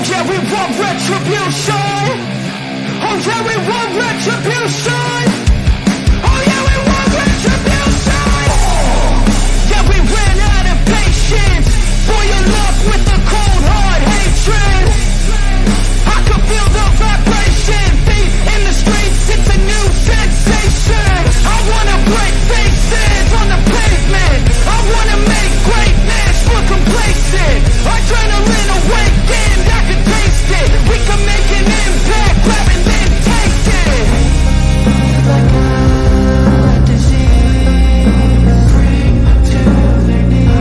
yeah, we want retribution. Oh yeah, we want retribution. Oh yeah, we want retribution. Yeah, we ran out of patience. Boil up with the cold hard hatred. I can feel the vibration. Feet in the streets, it's a new sensation. I wanna break faces on the pavement. I wanna make greatness look complacent. Adrenaline awakened, I can taste it. We can make an impact, grab and then take it. Like a disease, bring to their knees.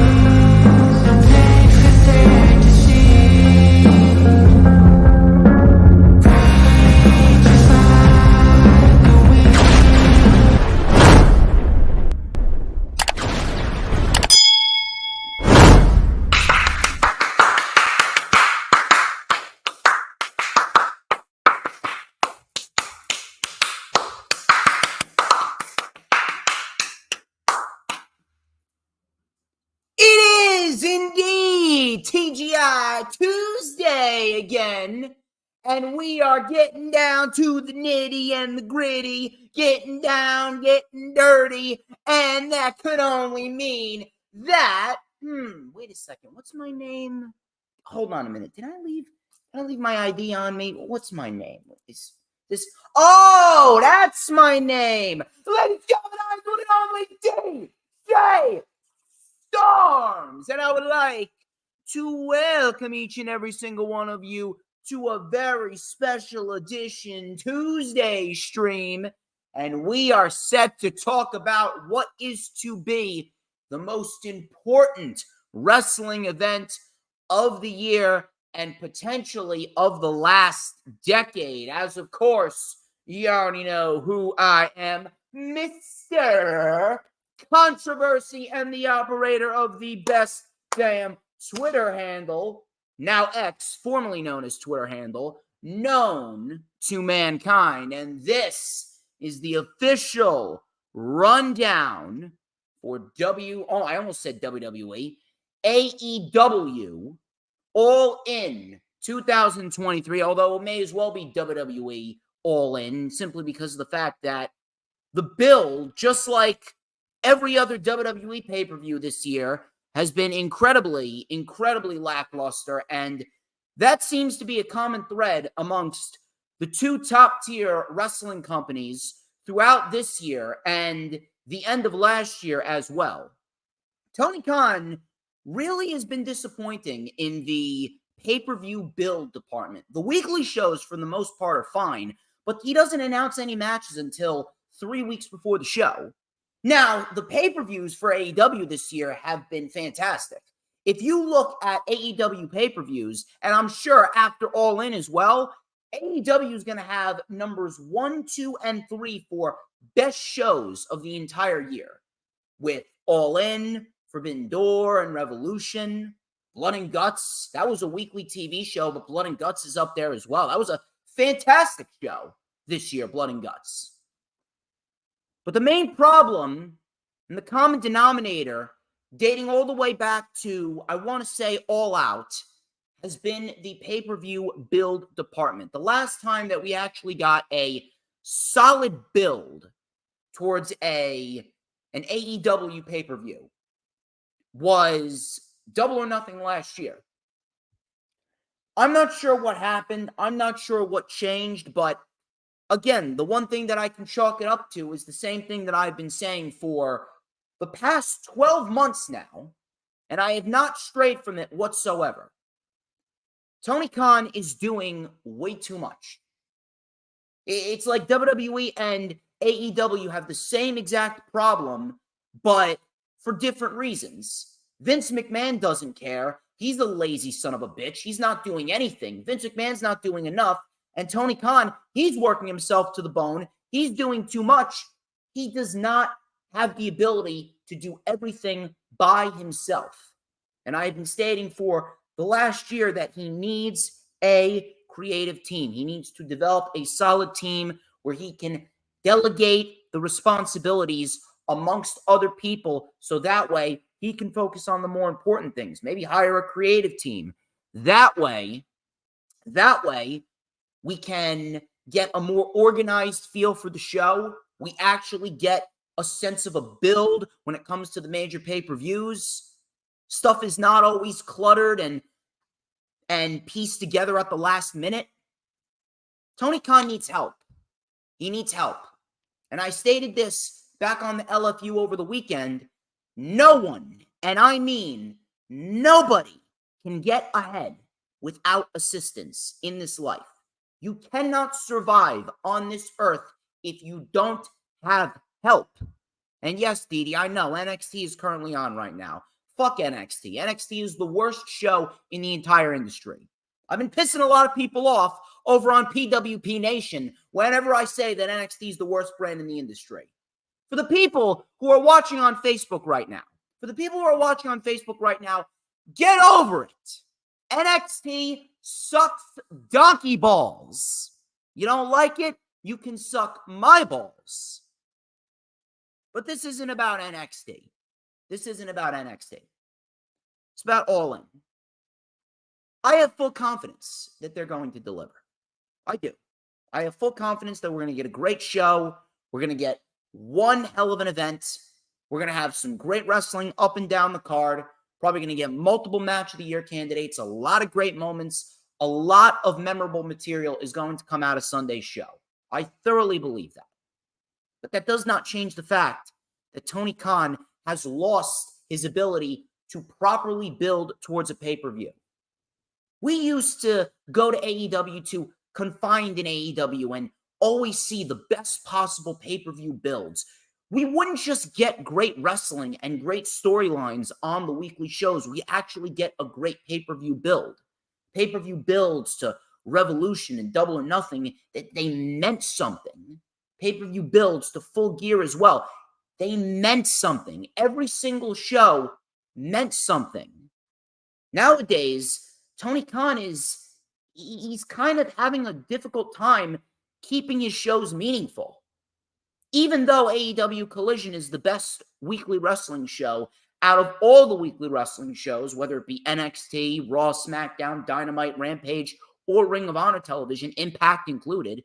Pain for their disease. Rage is like a weed. It is indeed TGI Tuesday again, and we are getting down to the nitty and the gritty, getting down, getting dirty, and that could only mean that, wait a second, what's my name? Hold on a minute, did I leave my ID on me? What's my name? Oh, that's my name! Ladies and gentlemen, I'm doing it only DJ Storms, and I would like to welcome each and every single one of you to a very special edition Tuesday stream, and we are set to talk about what is to be the most important wrestling event of the year and potentially of the last decade. As of course, you already know who I am, Mr. Controversy, and the operator of the best damn Twitter handle, now X, formerly known as Twitter handle, known to mankind. And this is the official rundown for I almost said WWE, AEW All In 2023, although it may as well be WWE All In, simply because of the fact that the build, just like every other WWE pay-per-view this year, has been incredibly, incredibly lackluster, and that seems to be a common thread amongst the two top-tier wrestling companies throughout this year and the end of last year as well. Tony Khan really has been disappointing in the pay-per-view build department. The weekly shows, for the most part, are fine, but he doesn't announce any matches until 3 weeks before the show. Now, the pay-per-views for AEW this year have been fantastic. If you look at AEW pay-per-views, and I'm sure after All In as well, AEW is going to have numbers 1, 2, and 3 for best shows of the entire year, with All In, Forbidden Door, and Revolution. Blood and Guts, that was a weekly TV show, but Blood and Guts is up there as well. That was a fantastic show this year, Blood and Guts. But the main problem and the common denominator, dating all the way back to, I want to say, All Out, has been the pay-per-view build department. The last time that we actually got a solid build towards an AEW pay-per-view was Double or Nothing last year. I'm not sure what happened. I'm not sure what changed, but again, the one thing that I can chalk it up to is the same thing that I've been saying for the past 12 months now, and I have not strayed from it whatsoever. Tony Khan is doing way too much. It's like WWE and AEW have the same exact problem, but for different reasons. Vince McMahon doesn't care. He's a lazy son of a bitch. He's not doing anything. Vince McMahon's not doing enough. And Tony Khan, he's working himself to the bone. He's doing too much. He does not have the ability to do everything by himself. And I've been stating for the last year that he needs a creative team. He needs to develop a solid team where he can delegate the responsibilities amongst other people, so that way he can focus on the more important things. Maybe hire a creative team. That way, That way, we can get a more organized feel for the show. We actually get a sense of a build when it comes to the major pay-per-views. Stuff is not always cluttered and pieced together at the last minute. Tony Khan needs help. He needs help. And I stated this back on the LFU over the weekend. No one, and I mean nobody, can get ahead without assistance in this life. You cannot survive on this earth if you don't have help. And yes, Didi, I know NXT is currently on right now. Fuck NXT. NXT is the worst show in the entire industry. I've been pissing a lot of people off over on PWP Nation whenever I say that NXT is the worst brand in the industry. For the people who are watching on Facebook right now, get over it. NXT sucks donkey balls. You don't like it? You can suck my balls. But this isn't about NXT. It's about All In. I have full confidence that they're going to deliver. I do. I have full confidence that we're going to get a great show. We're going to get one hell of an event. We're going to have some great wrestling up and down the card. Probably going to get multiple Match of the Year candidates, a lot of great moments, a lot of memorable material is going to come out of Sunday's show. I thoroughly believe that. But that does not change the fact that Tony Khan has lost his ability to properly build towards a pay-per-view. We used to go to AEW to Confined in AEW and always see the best possible pay-per-view builds. We wouldn't just get great wrestling and great storylines on the weekly shows. We actually get a great pay-per-view build. Pay-per-view builds to Revolution and Double or Nothing, that they meant something. Pay-per-view builds to Full Gear as well. They meant something. Every single show meant something. Nowadays, Tony Khan he's kind of having a difficult time keeping his shows meaningful. Even though AEW Collision is the best weekly wrestling show out of all the weekly wrestling shows, whether it be NXT, Raw, SmackDown, Dynamite, Rampage, or Ring of Honor television, Impact included,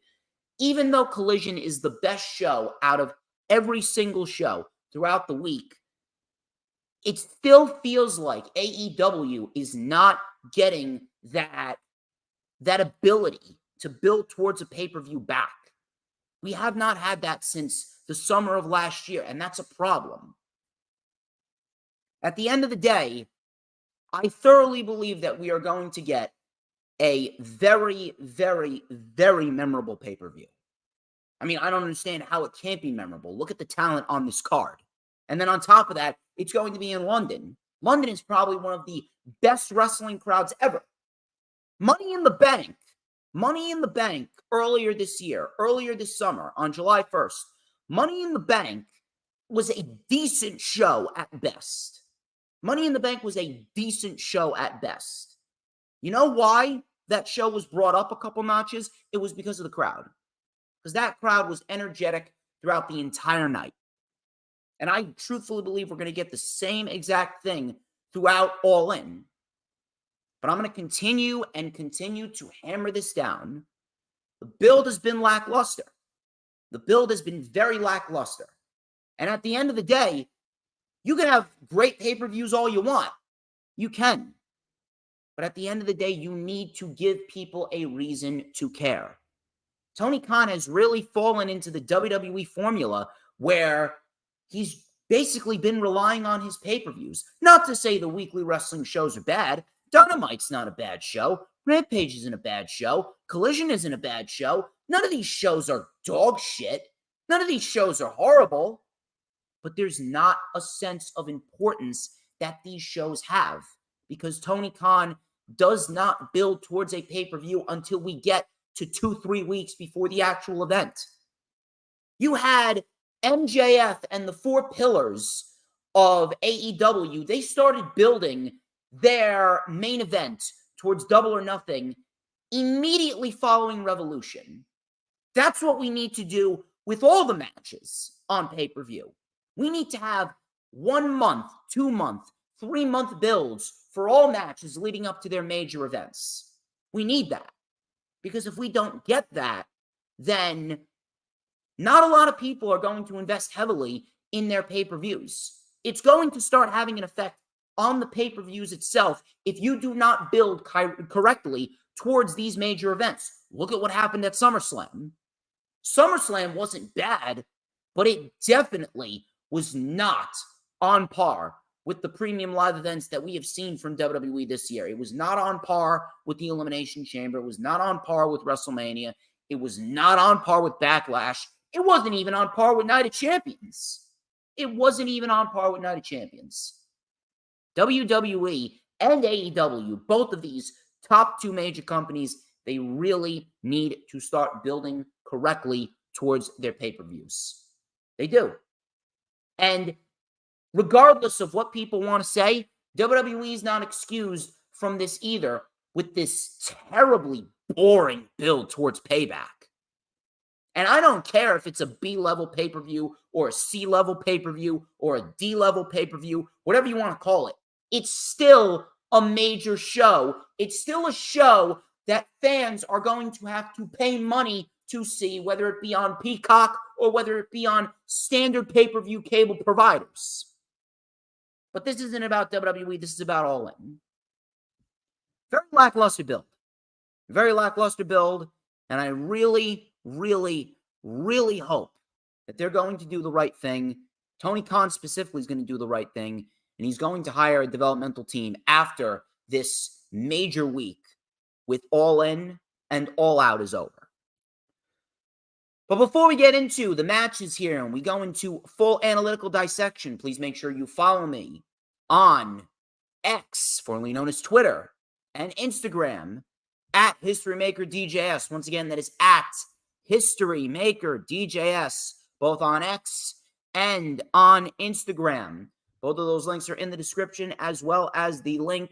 even though Collision is the best show out of every single show throughout the week, it still feels like AEW is not getting that ability to build towards a pay-per-view back. We have not had that since the summer of last year, and that's a problem. At the end of the day, I thoroughly believe that we are going to get a very, very, very memorable pay-per-view. I mean, I don't understand how it can't be memorable. Look at the talent on this card. And then on top of that, it's going to be in London. London is probably one of the best wrestling crowds ever. Money in the Bank earlier this summer, on July 1st, Money in the Bank was a decent show at best. You know why that show was brought up a couple notches? It was because of the crowd. Because that crowd was energetic throughout the entire night. And I truthfully believe we're going to get the same exact thing throughout All In. But I'm going to continue to hammer this down. The build has been lackluster. The build has been very lackluster. And at the end of the day, you can have great pay-per-views all you want. You can. But at the end of the day, you need to give people a reason to care. Tony Khan has really fallen into the WWE formula where he's basically been relying on his pay-per-views. Not to say the weekly wrestling shows are bad. Dynamite's not a bad show. Rampage isn't a bad show. Collision isn't a bad show. None of these shows are dog shit. None of these shows are horrible. But there's not a sense of importance that these shows have, because Tony Khan does not build towards a pay-per-view until we get to 2-3 weeks before the actual event. You had MJF and the four pillars of AEW. They started building their main event towards Double or Nothing immediately following Revolution. That's what we need to do with all the matches on pay-per-view. We need to have 1 month, 2 month, 3 month builds for all matches leading up to their major events. We need that. Because if we don't get that, then not a lot of people are going to invest heavily in their pay-per-views. It's going to start having an effect on the pay-per-views itself if you do not build correctly towards these major events. Look at what happened at SummerSlam. SummerSlam wasn't bad, but it definitely was not on par with the premium live events that we have seen from WWE this year. It was not on par with the Elimination Chamber. It was not on par with WrestleMania. It was not on par with Backlash. It wasn't even on par with Night of Champions. It wasn't even on par with Night of Champions. WWE and AEW, both of these top two major companies, they really need to start building correctly towards their pay-per-views. They do. And regardless of what people want to say, WWE is not excused from this either with this terribly boring build towards Payback. And I don't care if it's a B-level pay-per-view or a C-level pay-per-view or a D-level pay-per-view, whatever you want to call it. It's still a major show. It's still a show that fans are going to have to pay money to see, whether it be on Peacock or whether it be on standard pay-per-view cable providers. But this isn't about WWE. This is about All In. Very lackluster build. Very lackluster build. And I really, really, really hope that they're going to do the right thing. Tony Khan specifically is going to do the right thing. And he's going to hire a developmental team after this major week with All In and All Out is over. But before we get into the matches here and we go into full analytical dissection, please make sure you follow me on X, formerly known as Twitter, and Instagram at HistoryMakerDJS. Once again, that is at HistoryMakerDJS, both on X and on Instagram. Both of those links are in the description, as well as the link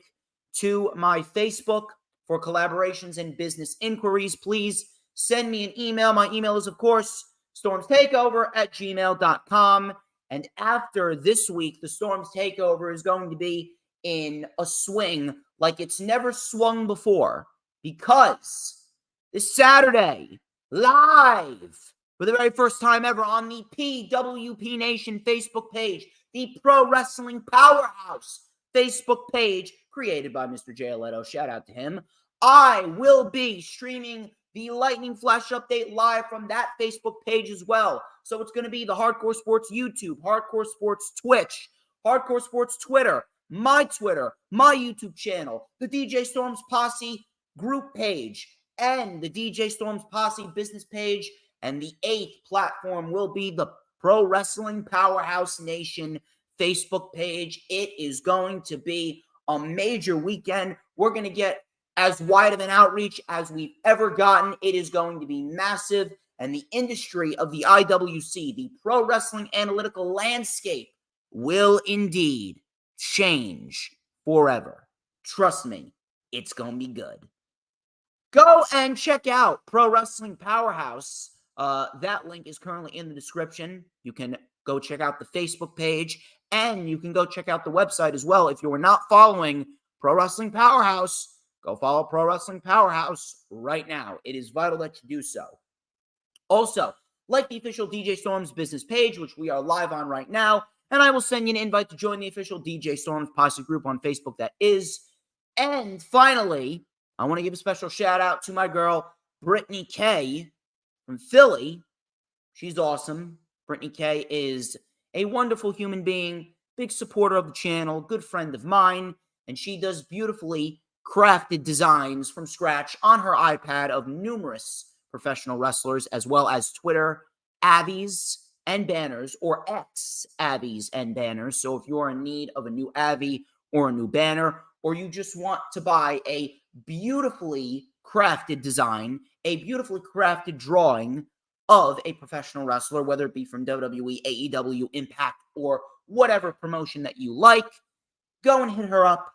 to my Facebook for collaborations and business inquiries. Please send me an email. My email is, of course, StormsTakeOver@gmail.com. And after this week, the Storms Takeover is going to be in a swing like it's never swung before. Because this Saturday, live, for the very first time ever on the PWP Nation Facebook page, the Pro Wrestling Powerhouse Facebook page, created by Mr. Jay Aletto, shout out to him, I will be streaming the Lightning Flash Update live from that Facebook page as well. So it's going to be the Hardcore Sports YouTube, Hardcore Sports Twitch, Hardcore Sports Twitter, my YouTube channel, the DJ Storms Posse group page, and the DJ Storms Posse business page. And the 8th platform will be the Pro Wrestling Powerhouse Nation Facebook page. It is going to be a major weekend. We're going to get as wide of an outreach as we've ever gotten. It is going to be massive. And the industry of the IWC, the pro wrestling analytical landscape, will indeed change forever. Trust me, it's going to be good. Go and check out Pro Wrestling Powerhouse. That link is currently in the description. You can go check out the Facebook page, and you can go check out the website as well. If you are not following Pro Wrestling Powerhouse, go follow Pro Wrestling Powerhouse right now. It is vital that you do so. Also, like the official DJ Storms business page, which we are live on right now, and I will send you an invite to join the official DJ Storms Posse group on Facebook that is. And finally, I want to give a special shout out to my girl, Brittany K from Philly. She's awesome. Brittany K is a wonderful human being, big supporter of the channel, good friend of mine, and she does beautifully crafted designs from scratch on her iPad of numerous professional wrestlers, as well as Twitter avies and banners, or X avies and banners. So if you are in need of a new avi or a new banner, or you just want to buy a beautifully crafted design, a beautifully crafted drawing of a professional wrestler, whether it be from WWE, AEW, Impact, or whatever promotion that you like, go and hit her up.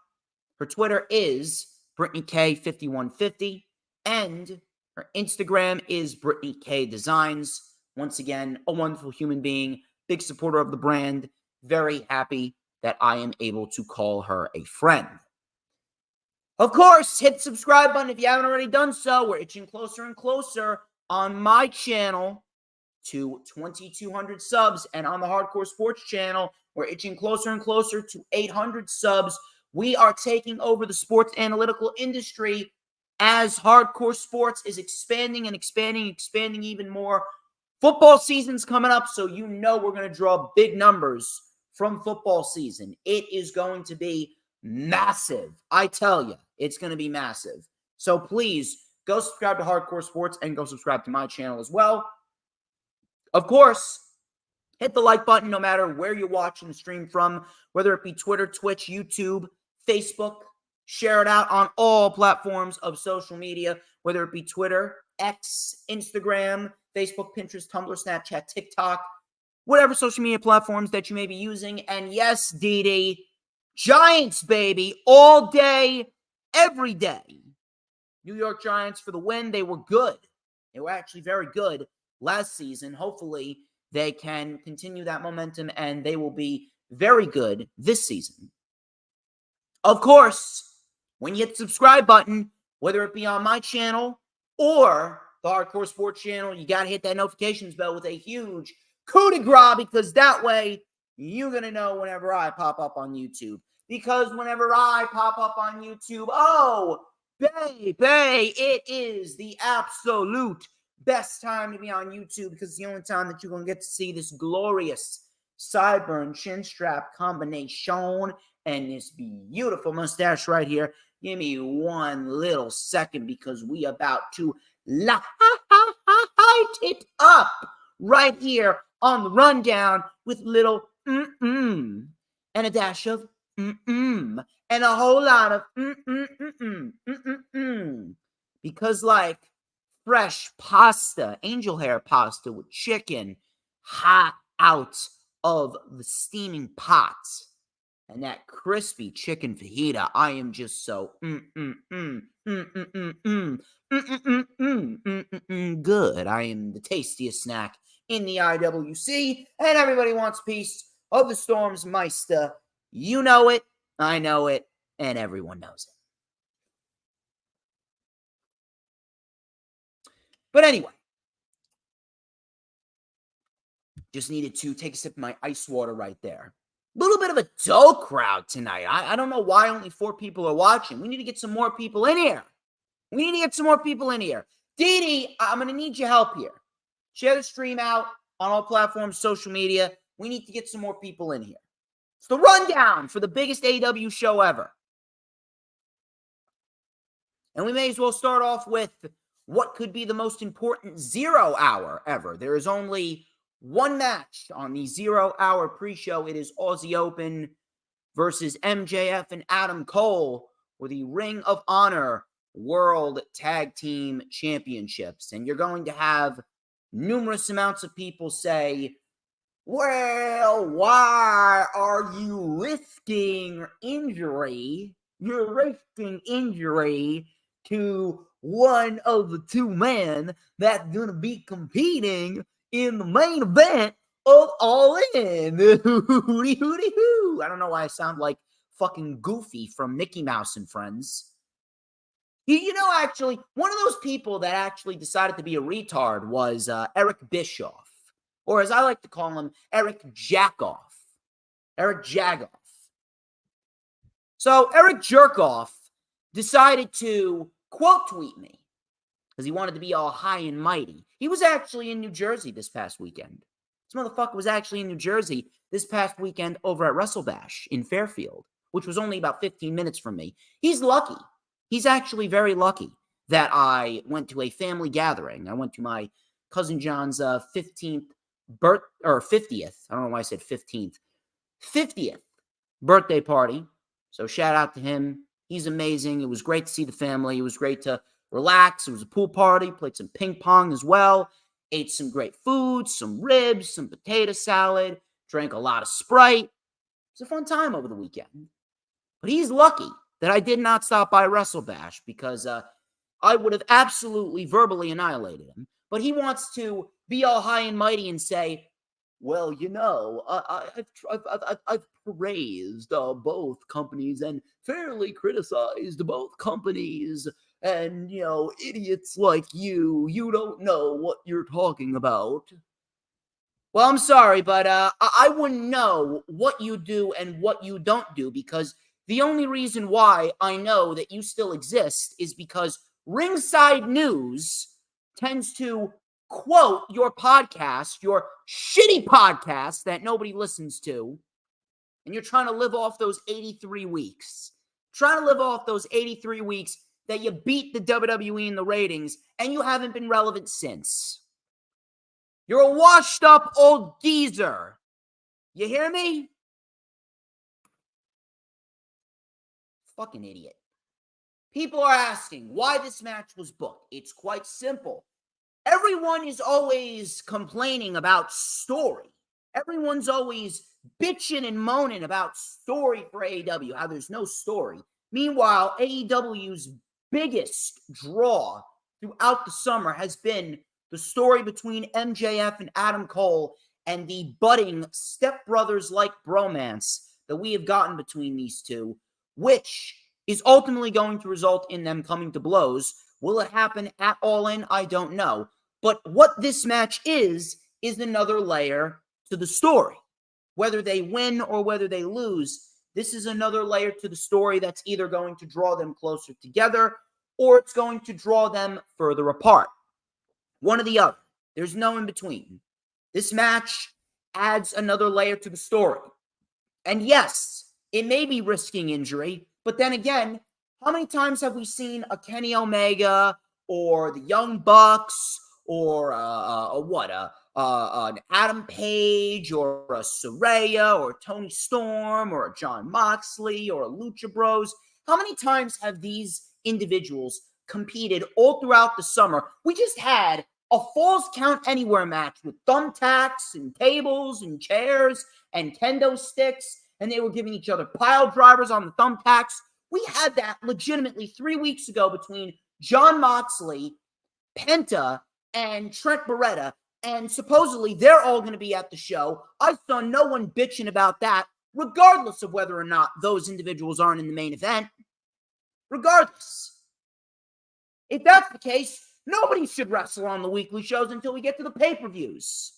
Her Twitter is BrittanyK5150, and her Instagram is Brittany K Designs. Once again, a wonderful human being, big supporter of the brand. Very happy that I am able to call her a friend. Of course, hit the subscribe button if you haven't already done so. We're itching closer and closer on my channel to 2,200 subs. And on the Hardcore Sports channel, we're itching closer and closer to 800 subs. We are taking over the sports analytical industry as Hardcore Sports is expanding and expanding even more. Football season's coming up, so you know we're going to draw big numbers from football season. It is going to be massive. I tell you, it's going to be massive. So please go subscribe to Hardcore Sports and go subscribe to my channel as well. Of course, hit the like button no matter where you're watching the stream from, whether it be Twitter, Twitch, YouTube, Facebook. Share it out on all platforms of social media, whether it be Twitter, X, Instagram, Facebook, Pinterest, Tumblr, Snapchat, TikTok, whatever social media platforms that you may be using. And yes, DD, Giants, baby, all day, every day. New York Giants for the win. They were good. They were actually very good last season. Hopefully, they can continue that momentum, and they will be very good this season. Of course, when you hit the subscribe button, whether it be on my channel or the Hardcore Sports channel, you got to hit that notifications bell with a huge coup de grace, because that way you're going to know whenever I pop up on YouTube. Because whenever I pop up on YouTube, oh, baby, it is the absolute best time to be on YouTube, because it's the only time that you're going to get to see this glorious sideburn chin strap combination and this beautiful mustache right here. Give me one little second, because we about to light it up right here on the rundown with little and a dash of and a whole lot of because like fresh pasta, angel hair pasta with chicken hot out of the steaming pot, and that crispy chicken fajita, I am just so good. I am the tastiest snack in the IWC, and everybody wants a piece of the Storms Meister. You know it, I know it, and everyone knows it. But anyway, just needed to take a sip of my ice water right there. A little bit of a dull crowd tonight. I don't know why only 4 people are watching. We need to get some more people in here. Dee, I'm going to need your help here. Share the stream out on all platforms, social media. We need to get some more people in here. It's the rundown for the biggest AEW show ever. And we may as well start off with what could be the most important 0 hour ever. There is only one match on the 0 hour pre-show. It is Aussie Open versus MJF and Adam Cole for the Ring of Honor World Tag Team Championships. And you're going to have numerous amounts of people say, well, why are you risking injury? You're risking injury to one of the 2 men that's going to be competing in the main event of All In. Hooty, hooty, hoo. I don't know why I sound like fucking Goofy from Mickey Mouse and Friends. You know, actually, one of those people that actually decided to be a retard was Eric Bischoff. Or as I like to call him, Eric Jackoff. Eric Jagoff. So Eric Jerkoff decided to quote tweet me because he wanted to be all high and mighty. He was actually in New Jersey this past weekend. This motherfucker was actually in New Jersey this past weekend over at WrestleBash in Fairfield, which was only about 15 minutes from me. He's lucky. He's actually very lucky that I went to a family gathering. I went to my cousin John's 50th. I don't know why I said 15th. 50th birthday party. So shout out to him. He's amazing. It was great to see the family. It was great to relax. It was a pool party. Played some ping pong as well. Ate some great food, some ribs, some potato salad. Drank a lot of Sprite. It was a fun time over the weekend. But he's lucky that I did not stop by WrestleBash because I would have absolutely verbally annihilated him. But he wants to be all high and mighty and say, well, you know, I've praised both companies and fairly criticized both companies. And, idiots like you don't know what you're talking about. Well, I'm sorry, but I wouldn't know what you do and what you don't do, because the only reason why I know that you still exist is because Ringside News tends to quote your podcast, your shitty podcast that nobody listens to, and you're trying to live off those 83 weeks. Trying to live off those 83 weeks that you beat the WWE in the ratings, and you haven't been relevant since. You're a washed up old geezer. You hear me? Fucking idiot. People are asking why this match was booked. It's quite simple. Everyone is always complaining about story. Everyone's always bitching and moaning about story for AEW, how there's no story. Meanwhile, AEW's biggest draw throughout the summer has been the story between MJF and Adam Cole and the budding stepbrothers-like bromance that we have gotten between these two, which is ultimately going to result in them coming to blows. Will it happen at All In? I don't know. But what this match is another layer to the story. Whether they win or whether they lose, this is another layer to the story that's either going to draw them closer together or it's going to draw them further apart. One or the other. There's no in between. This match adds another layer to the story. And yes, it may be risking injury, but then again, how many times have we seen a Kenny Omega or the Young Bucks or an Adam Page or a Saraya or Tony Storm or a John Moxley or a Lucha Bros? How many times have these individuals competed all throughout the summer? We just had a Falls Count Anywhere match with thumbtacks and tables and chairs and kendo sticks, and they were giving each other pile drivers on the thumbtacks. We had that legitimately 3 weeks ago between John Moxley, Penta, and Trent Beretta, and supposedly they're all going to be at the show. I saw no one bitching about that, regardless of whether or not those individuals aren't in the main event. Regardless. If that's the case, nobody should wrestle on the weekly shows until we get to the pay-per-views.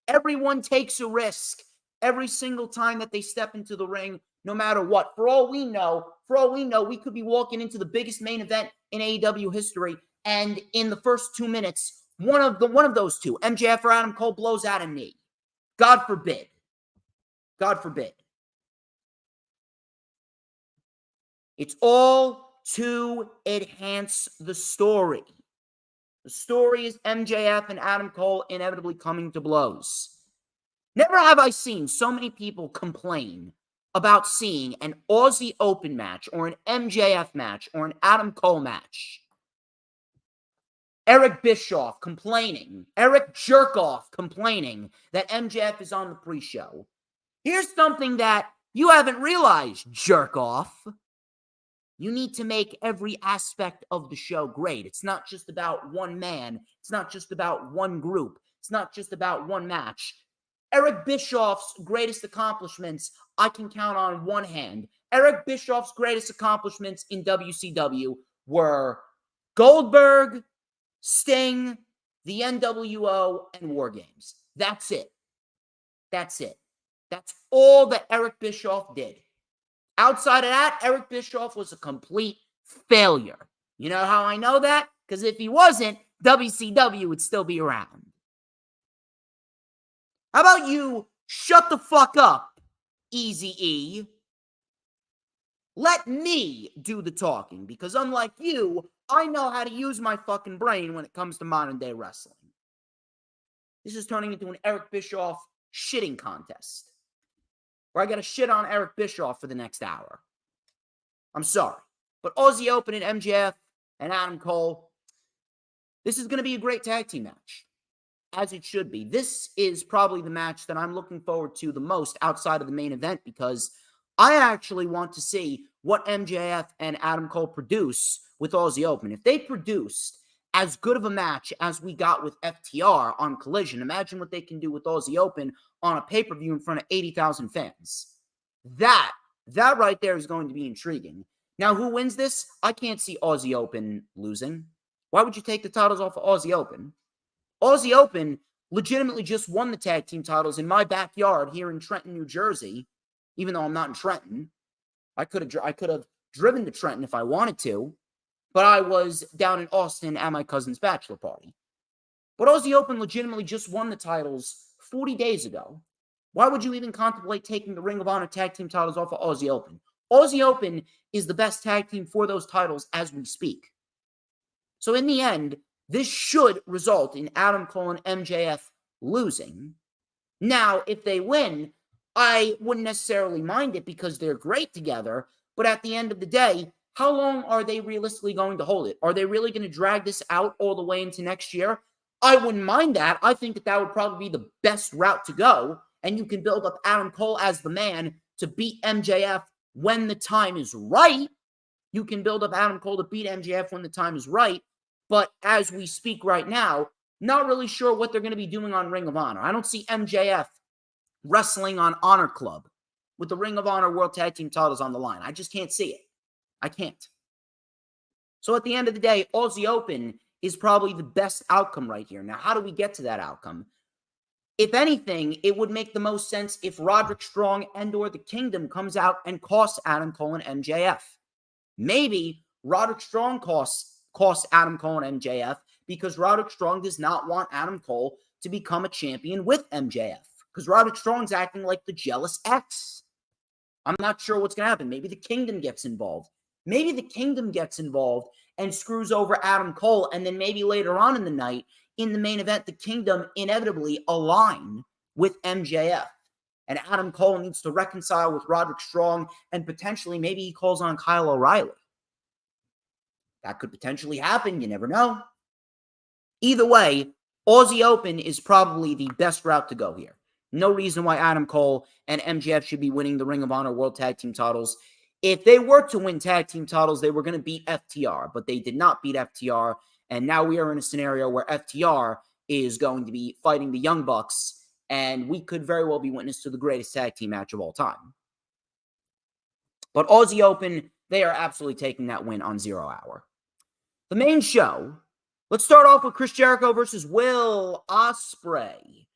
Everyone takes a risk every single time that they step into the ring, no matter what. For all we know, we could be walking into the biggest main event in AEW history, and in the first 2 minutes, one of those two, MJF or Adam Cole, blows out a knee. God forbid. God forbid. It's all to enhance the story. The story is MJF and Adam Cole inevitably coming to blows. Never have I seen so many people complain about seeing an Aussie Open match or an MJF match or an Adam Cole match. Eric Bischoff complaining, Eric Jerkoff complaining that MJF is on the pre-show. Here's something that you haven't realized, Jerkoff. You need to make every aspect of the show great. It's not just about one man. It's not just about one group. It's not just about one match. Eric Bischoff's greatest accomplishments, I can count on one hand. Eric Bischoff's greatest accomplishments in WCW were Goldberg, Sting, the NWO, and War Games. That's it. That's it. That's all that Eric Bischoff did. Outside of that, Eric Bischoff was a complete failure. You know how I know that? Because if he wasn't, WCW would still be around. How about you shut the fuck up, Eazy-E? Let me do the talking, because unlike you, I know how to use my fucking brain when it comes to modern day wrestling. This is turning into an Eric Bischoff shitting contest, where I gotta shit on Eric Bischoff for the next hour. I'm sorry. But Aussie Open and MJF and Adam Cole, this is gonna be a great tag team match. As it should be. This is probably the match that I'm looking forward to the most outside of the main event, because I actually want to see what MJF and Adam Cole produce with Aussie Open. If they produced as good of a match as we got with FTR on Collision, imagine what they can do with Aussie Open on a pay-per-view in front of 80,000 fans. That right there is going to be intriguing. Now, who wins this? I can't see Aussie Open losing. Why would you take the titles off of Aussie Open? Aussie Open legitimately just won the tag team titles in my backyard here in Trenton, New Jersey, even though I'm not in Trenton. I could have driven to Trenton if I wanted to, but I was down in Austin at my cousin's bachelor party. But Aussie Open legitimately just won the titles 40 days ago. Why would you even contemplate taking the Ring of Honor tag team titles off of Aussie Open? Aussie Open is the best tag team for those titles as we speak. So in the end, this should result in Adam Cole and MJF losing. Now, if they win, I wouldn't necessarily mind it because they're great together. But at the end of the day, how long are they realistically going to hold it? Are they really going to drag this out all the way into next year? I wouldn't mind that. I think that would probably be the best route to go. And you can build up Adam Cole as the man to beat MJF when the time is right. You can build up Adam Cole to beat MJF when the time is right. But as we speak right now, not really sure what they're going to be doing on Ring of Honor. I don't see MJF wrestling on Honor Club with the Ring of Honor World Tag Team titles on the line. I just can't see it. I can't. So at the end of the day, Aussie Open is probably the best outcome right here. Now, how do we get to that outcome? If anything, it would make the most sense if Roderick Strong and or the Kingdom comes out and costs Adam Cole and MJF. Maybe Roderick Strong costs Adam Cole and MJF because Roderick Strong does not want Adam Cole to become a champion with MJF because Roderick Strong's acting like the jealous ex. I'm not sure what's going to happen. Maybe the Kingdom gets involved. Maybe the Kingdom gets involved and screws over Adam Cole, and then maybe later on in the night, in the main event, the Kingdom inevitably align with MJF. And Adam Cole needs to reconcile with Roderick Strong, and potentially maybe he calls on Kyle O'Reilly. That could potentially happen. You never know. Either way, Aussie Open is probably the best route to go here. No reason why Adam Cole and MJF should be winning the Ring of Honor World Tag Team titles. If they were to win tag team titles, they were going to beat FTR, but they did not beat FTR. And now we are in a scenario where FTR is going to be fighting the Young Bucks, and we could very well be witness to the greatest tag team match of all time. But Aussie Open, they are absolutely taking that win on 0 Hour. The main show, let's start off with Chris Jericho versus Will Ospreay.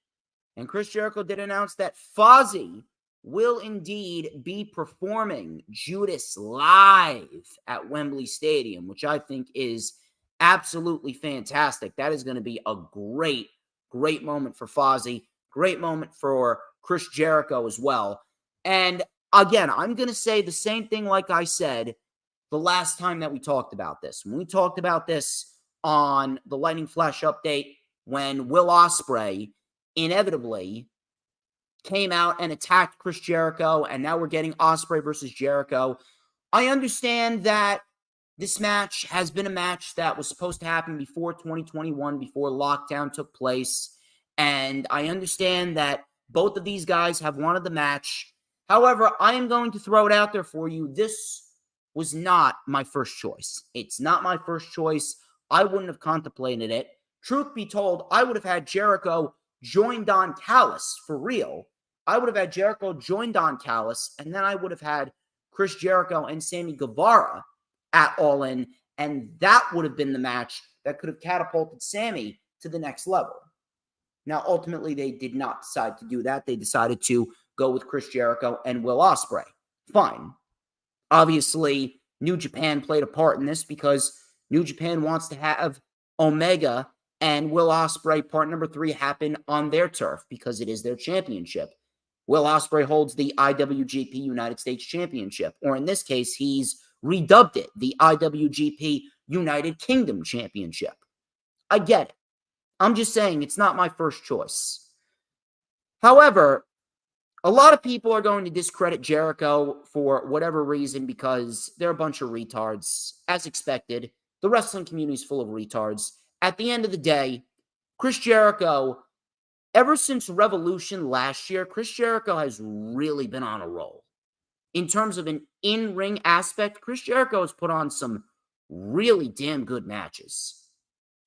And Chris Jericho did announce that Fozzy will indeed be performing Judas live at Wembley Stadium, which I think is absolutely fantastic. That is going to be a great, great moment for Fozzy. Great moment for Chris Jericho as well. And again, I'm going to say the same thing like I said the last time that we talked about this. When we talked about this on the Lightning Flash update, when Will Ospreay inevitably came out and attacked Chris Jericho, and now we're getting Ospreay versus Jericho. I understand that this match has been a match that was supposed to happen before 2021, before lockdown took place, and I understand that both of these guys have wanted the match. However, I am going to throw it out there for you. This was not my first choice. It's not my first choice. I wouldn't have contemplated it. Truth be told, I would have had Jericho join Don Callis for real. I would have had Jericho join Don Callis, and then I would have had Chris Jericho and Sammy Guevara at All In, and that would have been the match that could have catapulted Sammy to the next level. Now, ultimately, they did not decide to do that. They decided to go with Chris Jericho and Will Ospreay. Fine. Obviously, New Japan played a part in this because New Japan wants to have Omega and Will Ospreay, part number 3, happen on their turf because it is their championship. Will Ospreay holds the IWGP United States Championship, or in this case, he's redubbed it the IWGP United Kingdom Championship. I get it. I'm just saying it's not my first choice. However, a lot of people are going to discredit Jericho for whatever reason because they're a bunch of retards. As expected, the wrestling community is full of retards. At the end of the day, Chris Jericho, ever since Revolution last year, Chris Jericho has really been on a roll. In terms of an in-ring aspect, Chris Jericho has put on some really damn good matches.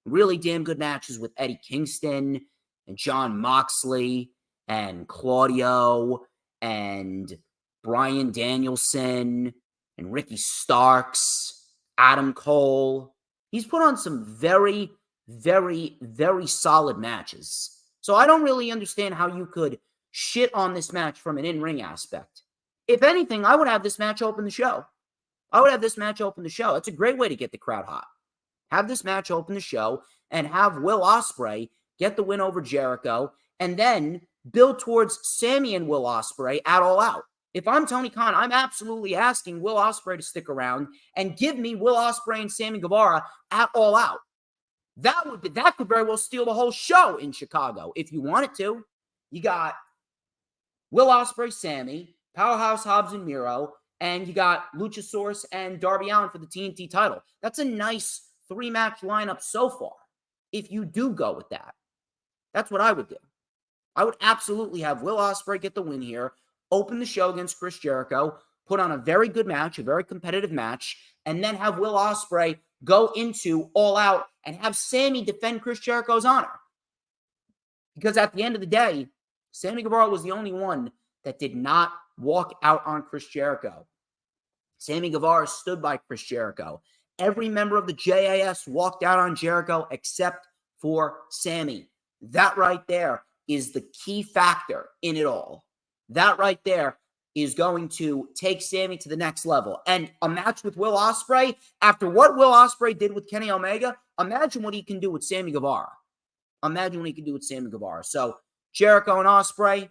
Really damn good matches with Eddie Kingston and Jon Moxley and Claudio and Bryan Danielson and Ricky Starks, Adam Cole. He's put on some very, very, very solid matches. So I don't really understand how you could shit on this match from an in-ring aspect. If anything, I would have this match open the show. It's a great way to get the crowd hot. Have this match open the show and have Will Ospreay get the win over Jericho and then build towards Sammy and Will Ospreay at All Out. If I'm Tony Khan, I'm absolutely asking Will Ospreay to stick around and give me Will Ospreay and Sammy Guevara at All Out. That could very well steal the whole show in Chicago if you wanted to. You got Will Ospreay, Sammy, Powerhouse Hobbs and Miro, and you got Luchasaurus and Darby Allin for the TNT title. That's a nice 3-match lineup so far. If you do go with that, that's what I would do. I would absolutely have Will Ospreay get the win here, open the show against Chris Jericho, put on a very good match, a very competitive match, and then have Will Ospreay go into All Out and have Sammy defend Chris Jericho's honor. Because at the end of the day, Sammy Guevara was the only one that did not walk out on Chris Jericho. Sammy Guevara stood by Chris Jericho. Every member of the JAS walked out on Jericho except for Sammy. That right there is the key factor in it all. That right there is going to take Sammy to the next level. And a match with Will Ospreay, after what Will Ospreay did with Kenny Omega, imagine what he can do with Sammy Guevara. So Jericho and Ospreay,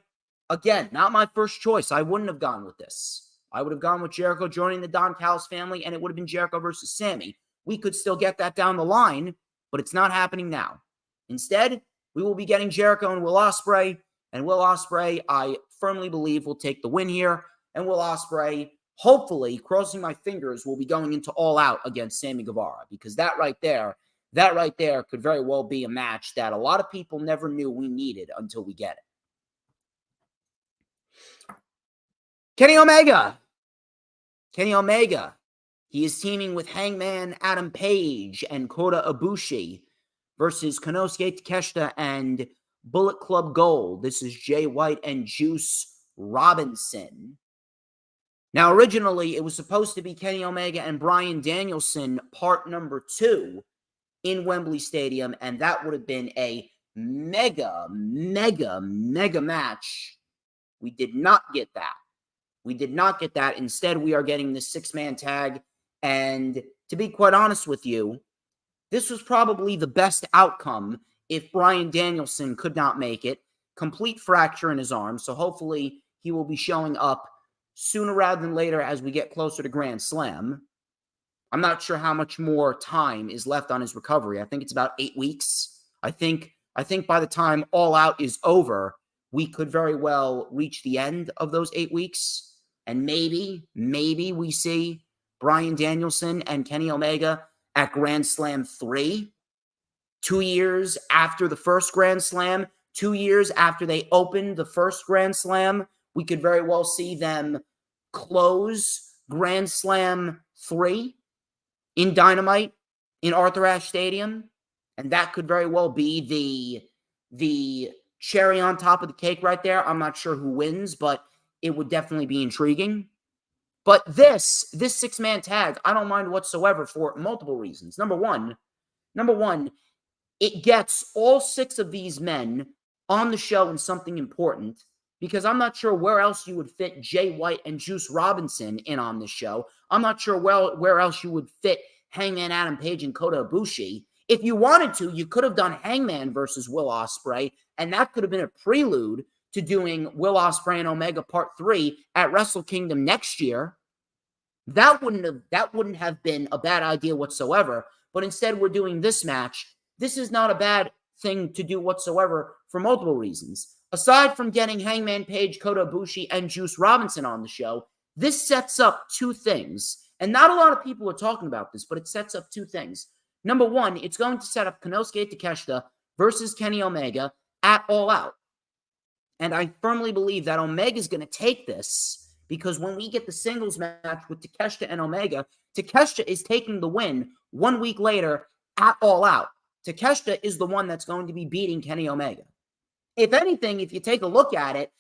again, not my first choice. I wouldn't have gone with this. I would have gone with Jericho joining the Don Callis family, and it would have been Jericho versus Sammy. We could still get that down the line, but it's not happening now. Instead, we will be getting Jericho and Will Ospreay, and Will Ospreay, I firmly believe, will take the win here, and Will Ospreay, hopefully, crossing my fingers, will be going into All Out against Sammy Guevara, because that right there could very well be a match that a lot of people never knew we needed until we get it. Kenny Omega. He is teaming with Hangman Adam Page and Kota Ibushi versus Konosuke Takeshita and Bullet Club Gold. This is Jay White and Juice Robinson. Now, originally, it was supposed to be Kenny Omega and Bryan Danielson, part number 2, in Wembley Stadium, and that would have been a mega match. We did not get that. Instead, we are getting this 6-man tag, and to be quite honest with you, this was probably the best outcome if Bryan Danielson could not make it. Complete fracture in his arm, so hopefully he will be showing up sooner rather than later as we get closer to Grand Slam. I'm not sure how much more time is left on his recovery. I think it's about 8 weeks. I think by the time All Out is over, we could very well reach the end of those 8 weeks. And maybe we see Bryan Danielson and Kenny Omega at Grand Slam 3, 2 years after the first Grand Slam, 2 years after they opened the first Grand Slam. We could very well see them close Grand Slam 3 in Dynamite in Arthur Ashe Stadium. And that could very well be the cherry on top of the cake right there. I'm not sure who wins, but it would definitely be intriguing. But this 6-man tag, I don't mind whatsoever for multiple reasons. Number one, it gets all 6 of these men on the show in something important, because I'm not sure where else you would fit Jay White and Juice Robinson in on this show. I'm not sure where else you would fit Hangman Adam Page and Kota Ibushi. If you wanted to, you could have done Hangman versus Will Ospreay, and that could have been a prelude to doing Will Ospreay and Omega Part 3 at Wrestle Kingdom next year. That wouldn't have been a bad idea whatsoever, but instead we're doing this match. This is not a bad thing to do whatsoever for multiple reasons. Aside from getting Hangman Page, Kota Ibushi, and Juice Robinson on the show, this sets up 2 things. And not a lot of people are talking about this, but it sets up 2 things. Number one, it's going to set up Konosuke Takeshita versus Kenny Omega at All Out. And I firmly believe that Omega is going to take this, because when we get the singles match with Takeshita and Omega, Takeshita is taking the win 1 week later at All Out. Takeshita is the one that's going to be beating Kenny Omega. If anything, if you take a look at it,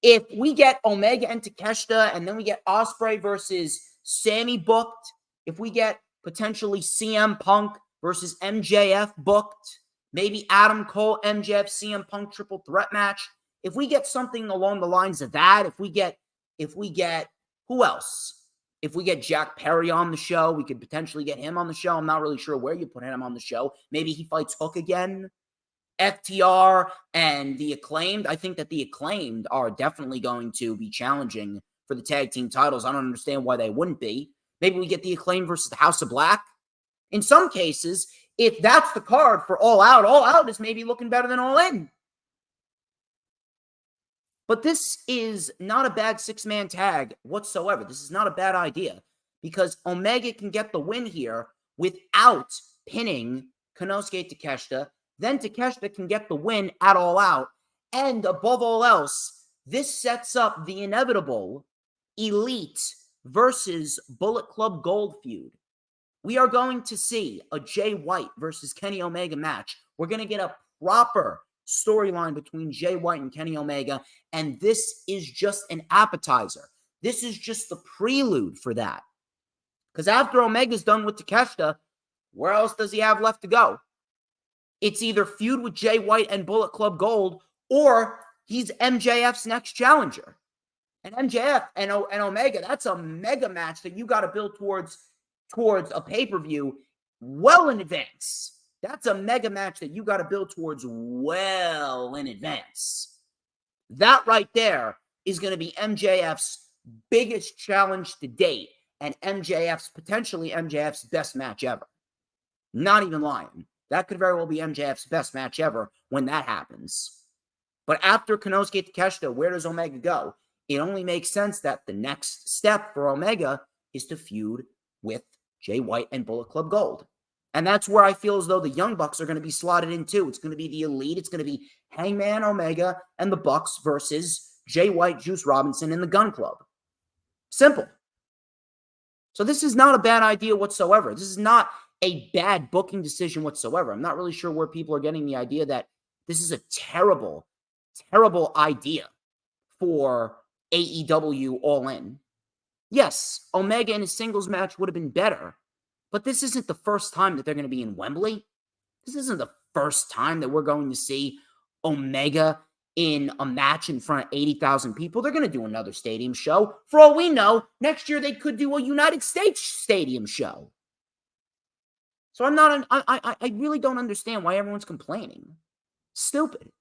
If we get Omega and Takeshita, and then we get Ospreay versus Sammy booked, if we get potentially CM Punk versus MJF booked, maybe Adam Cole, MJF, CM Punk triple threat match. If we get something along the lines of that, if we get who else? If we get Jack Perry on the show, we could potentially get him on the show. I'm not really sure where you put him on the show. Maybe he fights Hook again. FTR and the Acclaimed. I think that the Acclaimed are definitely going to be challenging for the tag team titles. I don't understand why they wouldn't be. Maybe we get the Acclaimed versus the House of Black. In some cases, if that's the card for All Out is maybe looking better than All In. But this is not a bad six-man tag whatsoever. This is not a bad idea because Omega can get the win here without pinning Konosuke Takeshita. Then Takeshita can get the win at All Out. And above all else, this sets up the inevitable Elite versus Bullet Club Gold feud. We are going to see a Jay White versus Kenny Omega match. We're going to get a proper storyline between Jay White and Kenny Omega, and this is just an appetizer. This is just the prelude for that. Because after Omega's done with Takeshita, where else does he have left to go? It's either feud with Jay White and Bullet Club Gold, or he's MJF's next challenger. And MJF and Omega, that's a mega match that you got to build towards a pay-per-view well in advance. That's a mega match that you got to build towards well in advance. That right there is going to be MJF's biggest challenge to date, and potentially MJF's best match ever. Not even lying. That could very well be MJF's best match ever when that happens. But after Konosuke Takeshita, where does Omega go? It only makes sense that the next step for Omega is to feud with Jay White and Bullet Club Gold. And that's where I feel as though the Young Bucks are going to be slotted in too. It's going to be the Elite. It's going to be Hangman, Omega, and the Bucks versus Jay White, Juice Robinson, and the Gun Club. Simple. So this is not a bad idea whatsoever. This is not a bad booking decision whatsoever. I'm not really sure where people are getting the idea that this is a terrible, terrible idea for AEW All In. Yes, Omega in a singles match would have been better, but this isn't the first time that they're going to be in Wembley. This isn't the first time that we're going to see Omega in a match in front of 80,000 people. They're going to do another stadium show. For all we know, next year they could do a United States stadium show. So I really don't understand why everyone's complaining. Stupid.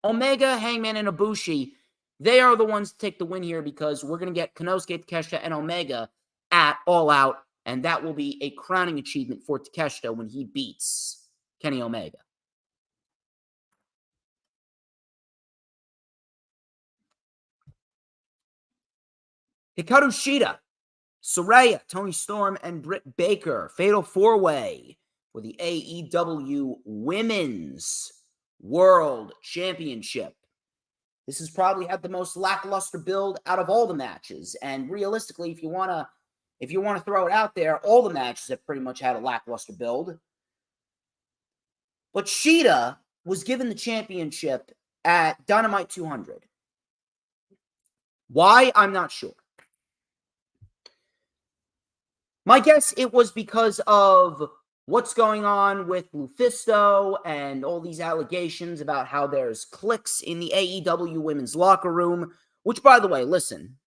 Omega, Hangman, and Ibushi, they are the ones to take the win here because we're going to get Konosuke Takeshita and Omega at All Out, and that will be a crowning achievement for Takeshita when he beats Kenny Omega. Hikaru Shida, Saraya, Toni Storm, and Britt Baker. Fatal 4-way for the AEW Women's World Championship. This has probably had the most lackluster build out of all the matches. And realistically, if you want to throw it out there, all the matches have pretty much had a lackluster build. But Shida was given the championship at Dynamite 200. Why? I'm not sure. My guess it was because of what's going on with Lufisto and all these allegations about how there's cliques in the AEW women's locker room, which, by the way, listen.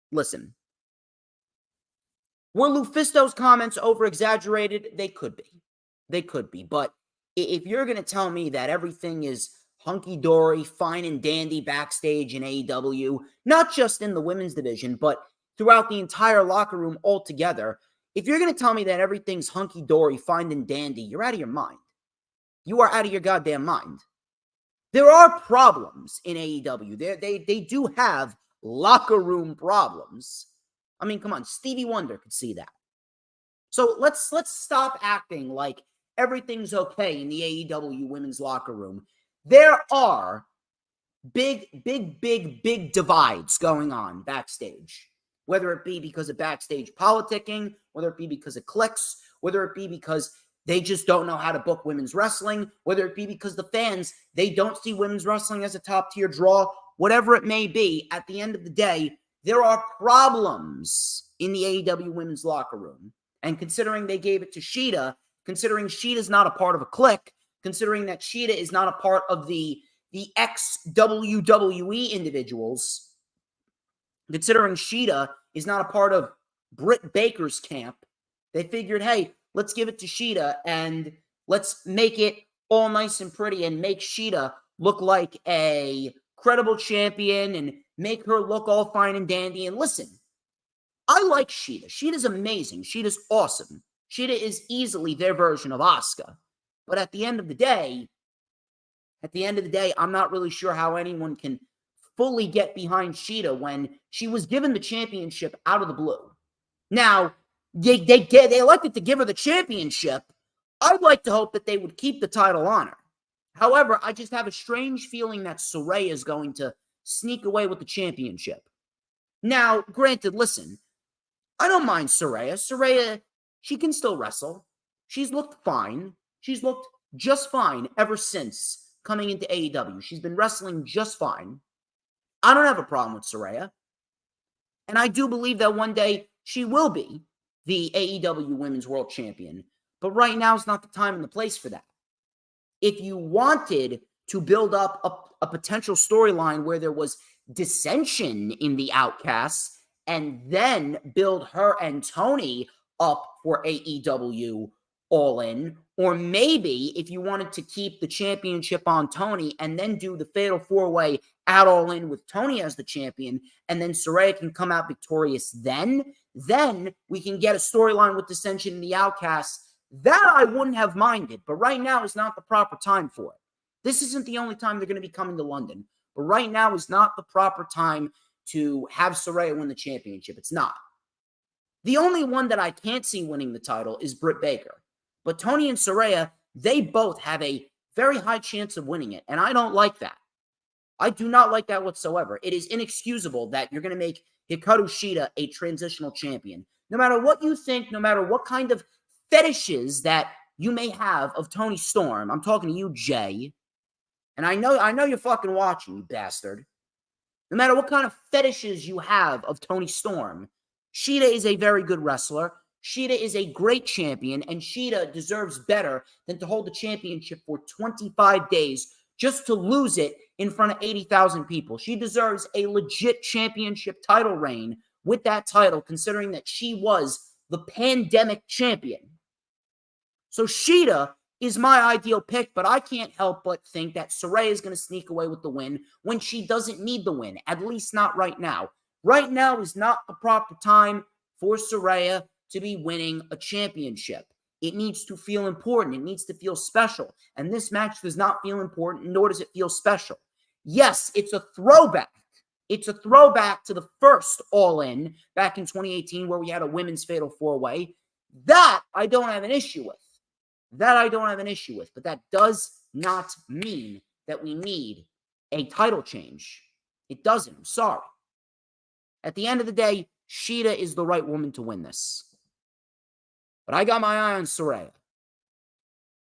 Were Lufisto's comments over-exaggerated? They could be. But if you're going to tell me that everything is hunky-dory, fine and dandy backstage in AEW, not just in the women's division, but throughout the entire locker room altogether, if you're going to tell me that everything's hunky-dory, fine and dandy, you're out of your mind. You are out of your goddamn mind. There are problems in AEW. They do have locker room problems. I mean, come on, Stevie Wonder could see that. So let's stop acting like everything's okay in the AEW women's locker room. There are big divides going on backstage. Whether it be because of backstage politicking, whether it be because of cliques, whether it be because they just don't know how to book women's wrestling, whether it be because the fans, they don't see women's wrestling as a top-tier draw. whatever it may be, at the end of the day, there are problems in the AEW women's locker room. And considering they gave it to Shida, considering Shida's not a part of a clique, considering that Shida is not a part of the ex-WWE individuals, considering Shida is not a part of Britt Baker's camp, they figured, hey, let's give it to Shida and let's make it all nice and pretty and make Shida look like a credible champion and make her look all fine and dandy. And listen, I like Shida. Shida's amazing. Shida's awesome. Shida is easily their version of Asuka. But at the end of the day, I'm not really sure how anyone can fully get behind Shida when she was given the championship out of the blue. Now, they elected to give her the championship. I'd like to hope that they would keep the title on her. However, I just have a strange feeling that Saraya is going to sneak away with the championship. Now, granted, listen, I don't mind Saraya. Saraya, she can still wrestle. She's looked fine. She's looked just fine ever since coming into AEW. She's been wrestling just fine. I don't have a problem with Saraya. And I do believe that one day she will be the AEW Women's World Champion. But right now is not the time and the place for that. If you wanted to build up a potential storyline where there was dissension in the Outcasts and then build her and Tony up for AEW All In, or maybe if you wanted to keep the championship on Tony and then do the Fatal 4-Way at All In with Tony as the champion, and then Saraya can come out victorious then we can get a storyline with dissension in the Outcasts. That I wouldn't have minded, but right now is not the proper time for it. This isn't the only time they're going to be coming to London, but right now is not the proper time to have Saraya win the championship. It's not. The only one that I can't see winning the title is Britt Baker. But Tony and Saraya, they both have a very high chance of winning it, and I don't like that. I do not like that whatsoever. It is inexcusable that you're going to make Hikaru Shida a transitional champion. No matter what you think, no matter what kind of fetishes that you may have of Tony Storm, I'm talking to you, Jay, and I know you're fucking watching, you bastard. No matter what kind of fetishes you have of Tony Storm, Shida is a very good wrestler. Shida is a great champion, and Shida deserves better than to hold the championship for 25 days just to lose it in front of 80,000 people. She deserves a legit championship title reign with that title, considering that she was the pandemic champion. So Shida is my ideal pick, but I can't help but think that Saraya is going to sneak away with the win when she doesn't need the win, at least not right now. Right now is not the proper time for Saraya to be winning a championship. It needs to feel important. It needs to feel special. And this match does not feel important, nor does it feel special. Yes, it's a throwback. It's a throwback to the first All In back in 2018 where we had a women's Fatal 4-Way. That I don't have an issue with. But that does not mean that we need a title change. It doesn't. I'm sorry. At the end of the day, Shida is the right woman to win this. But I got my eye on Saraya.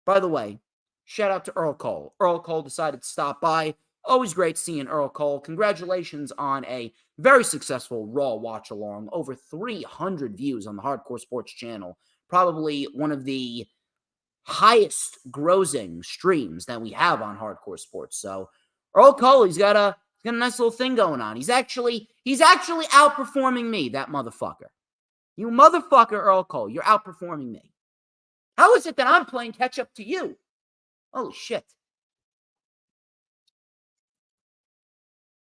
By the way, shout out to Earl Cole. Earl Cole decided to stop by. Always great seeing Earl Cole. Congratulations on a very successful Raw watch-along. Over 300 views on the Hardcore Sports channel. Probably one of the highest grossing streams that we have on Hardcore Sports. So Earl Cole, he's got a nice little thing going on. He's actually outperforming me, that motherfucker. You motherfucker, Earl Cole, you're outperforming me. How is it that I'm playing catch up to you? Holy shit.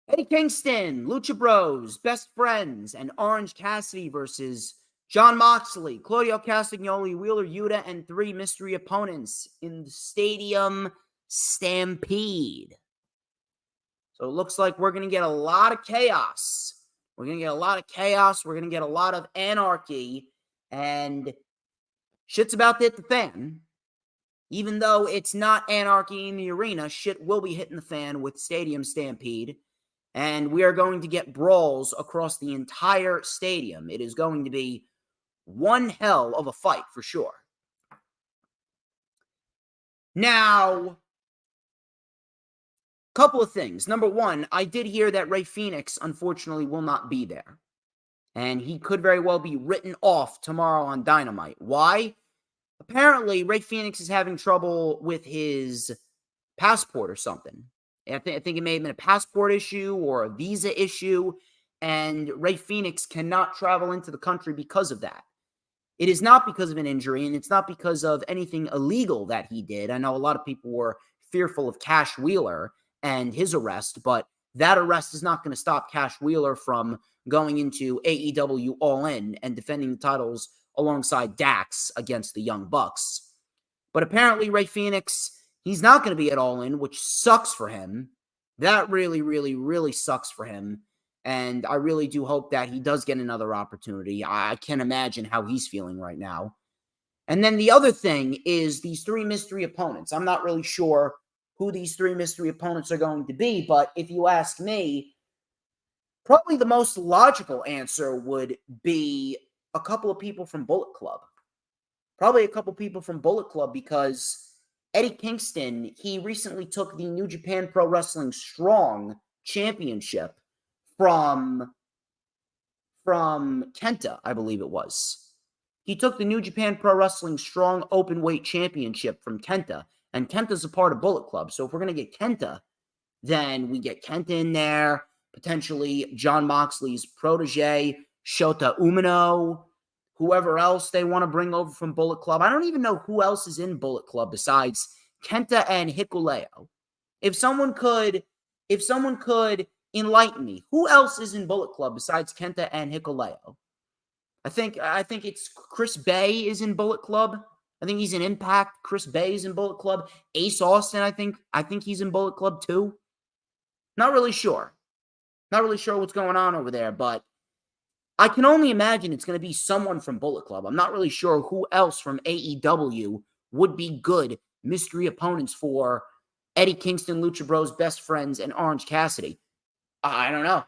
Eddie Kingston, Lucha Bros, Best Friends, and Orange Cassidy versus Jon Moxley, Claudio Castagnoli, Wheeler Yuta, and 3 mystery opponents in the Stadium Stampede. So it looks like we're going to get a lot of chaos. We're going to get a lot of anarchy, and shit's about to hit the fan. Even though it's not anarchy in the arena, shit will be hitting the fan with Stadium Stampede, and we are going to get brawls across the entire stadium. It is going to be one hell of a fight for sure. Now, couple of things. Number one, I did hear that Rey Fenix, unfortunately, will not be there. And he could very well be written off tomorrow on Dynamite. Why? Apparently, Rey Fenix is having trouble with his passport or something. I think it may have been a passport issue or a visa issue, and Rey Fenix cannot travel into the country because of that. It is not because of an injury, and it's not because of anything illegal that he did. I know a lot of people were fearful of Cash Wheeler and his arrest, but that arrest is not going to stop Cash Wheeler from going into AEW All In and defending the titles alongside Dax against the Young Bucks. But apparently Rey Fenix, he's not going to be at All In, which sucks for him. That really, really, really sucks for him. And I really do hope that he does get another opportunity. I can't imagine how he's feeling right now. And then the other thing is these 3 mystery opponents. I'm not really sure who these 3 mystery opponents are going to be, but if you ask me, probably the most logical answer would be a couple of people from Bullet Club. Probably a couple people from Bullet Club, because Eddie Kingston, he recently took the New Japan Pro Wrestling Strong Championship from Kenta, I believe it was. He took the New Japan Pro Wrestling Strong Openweight Championship from Kenta, and Kenta's a part of Bullet Club. So if we're going to get Kenta, then we get Kenta in there, potentially Jon Moxley's protege, Shota Umino, whoever else they want to bring over from Bullet Club. I don't even know who else is in Bullet Club besides Kenta and Hikuleo. If someone could enlighten me, who else is in Bullet Club besides Kenta and Hikuleo? I think it's Chris Bay is in Bullet Club. I think he's in Impact. Chris Bay is in Bullet Club. Ace Austin, I think he's in Bullet Club too. Not really sure. Not really sure what's going on over there, but I can only imagine it's going to be someone from Bullet Club. I'm not really sure who else from AEW would be good mystery opponents for Eddie Kingston, Lucha Bros, Best Friends, and Orange Cassidy. I don't know.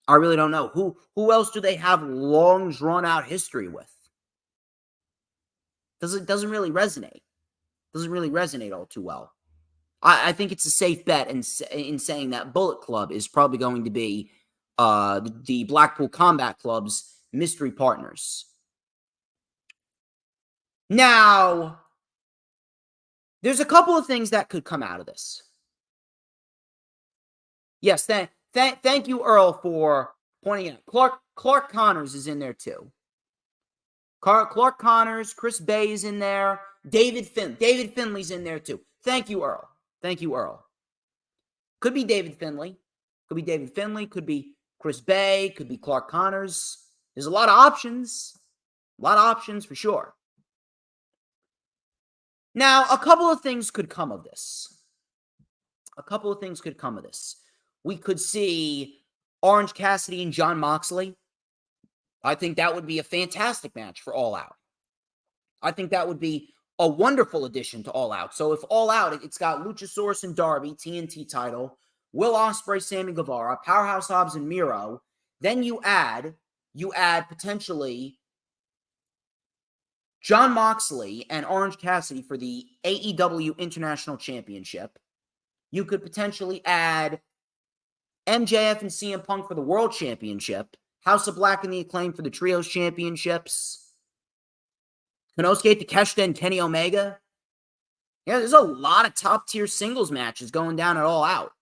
I really don't know. Who else do they have long, drawn-out history with? Doesn't really resonate. Doesn't really resonate all too well. I think it's a safe bet in saying that Bullet Club is probably going to be the Blackpool Combat Club's mystery partners. Now, there's a couple of things that could come out of this. Yes, thank you, Earl, for pointing out. Clark Connors is in there too. Clark Connors, Chris Bay is in there. David Finley's in there too. Thank you, Earl. Thank you, Earl. Could be David Finley. Could be David Finley. Could be Chris Bay. Could be Clark Connors. There's a lot of options. A lot of options for sure. Now, a couple of things could come of this. We could see Orange Cassidy and Jon Moxley. I think that would be a fantastic match for All Out. I think that would be a wonderful addition to All Out. So if All Out, it's got Luchasaurus and Darby, TNT title, Will Ospreay, Sammy Guevara, Powerhouse Hobbs, and Miro. Then you add potentially Jon Moxley and Orange Cassidy for the AEW International Championship. You could potentially add MJF and CM Punk for the World Championship. House of Black and the Acclaim for the Trios Championships. Konosuke Takeshita and Kenny Omega. Yeah, there's a lot of top-tier singles matches going down at All Out.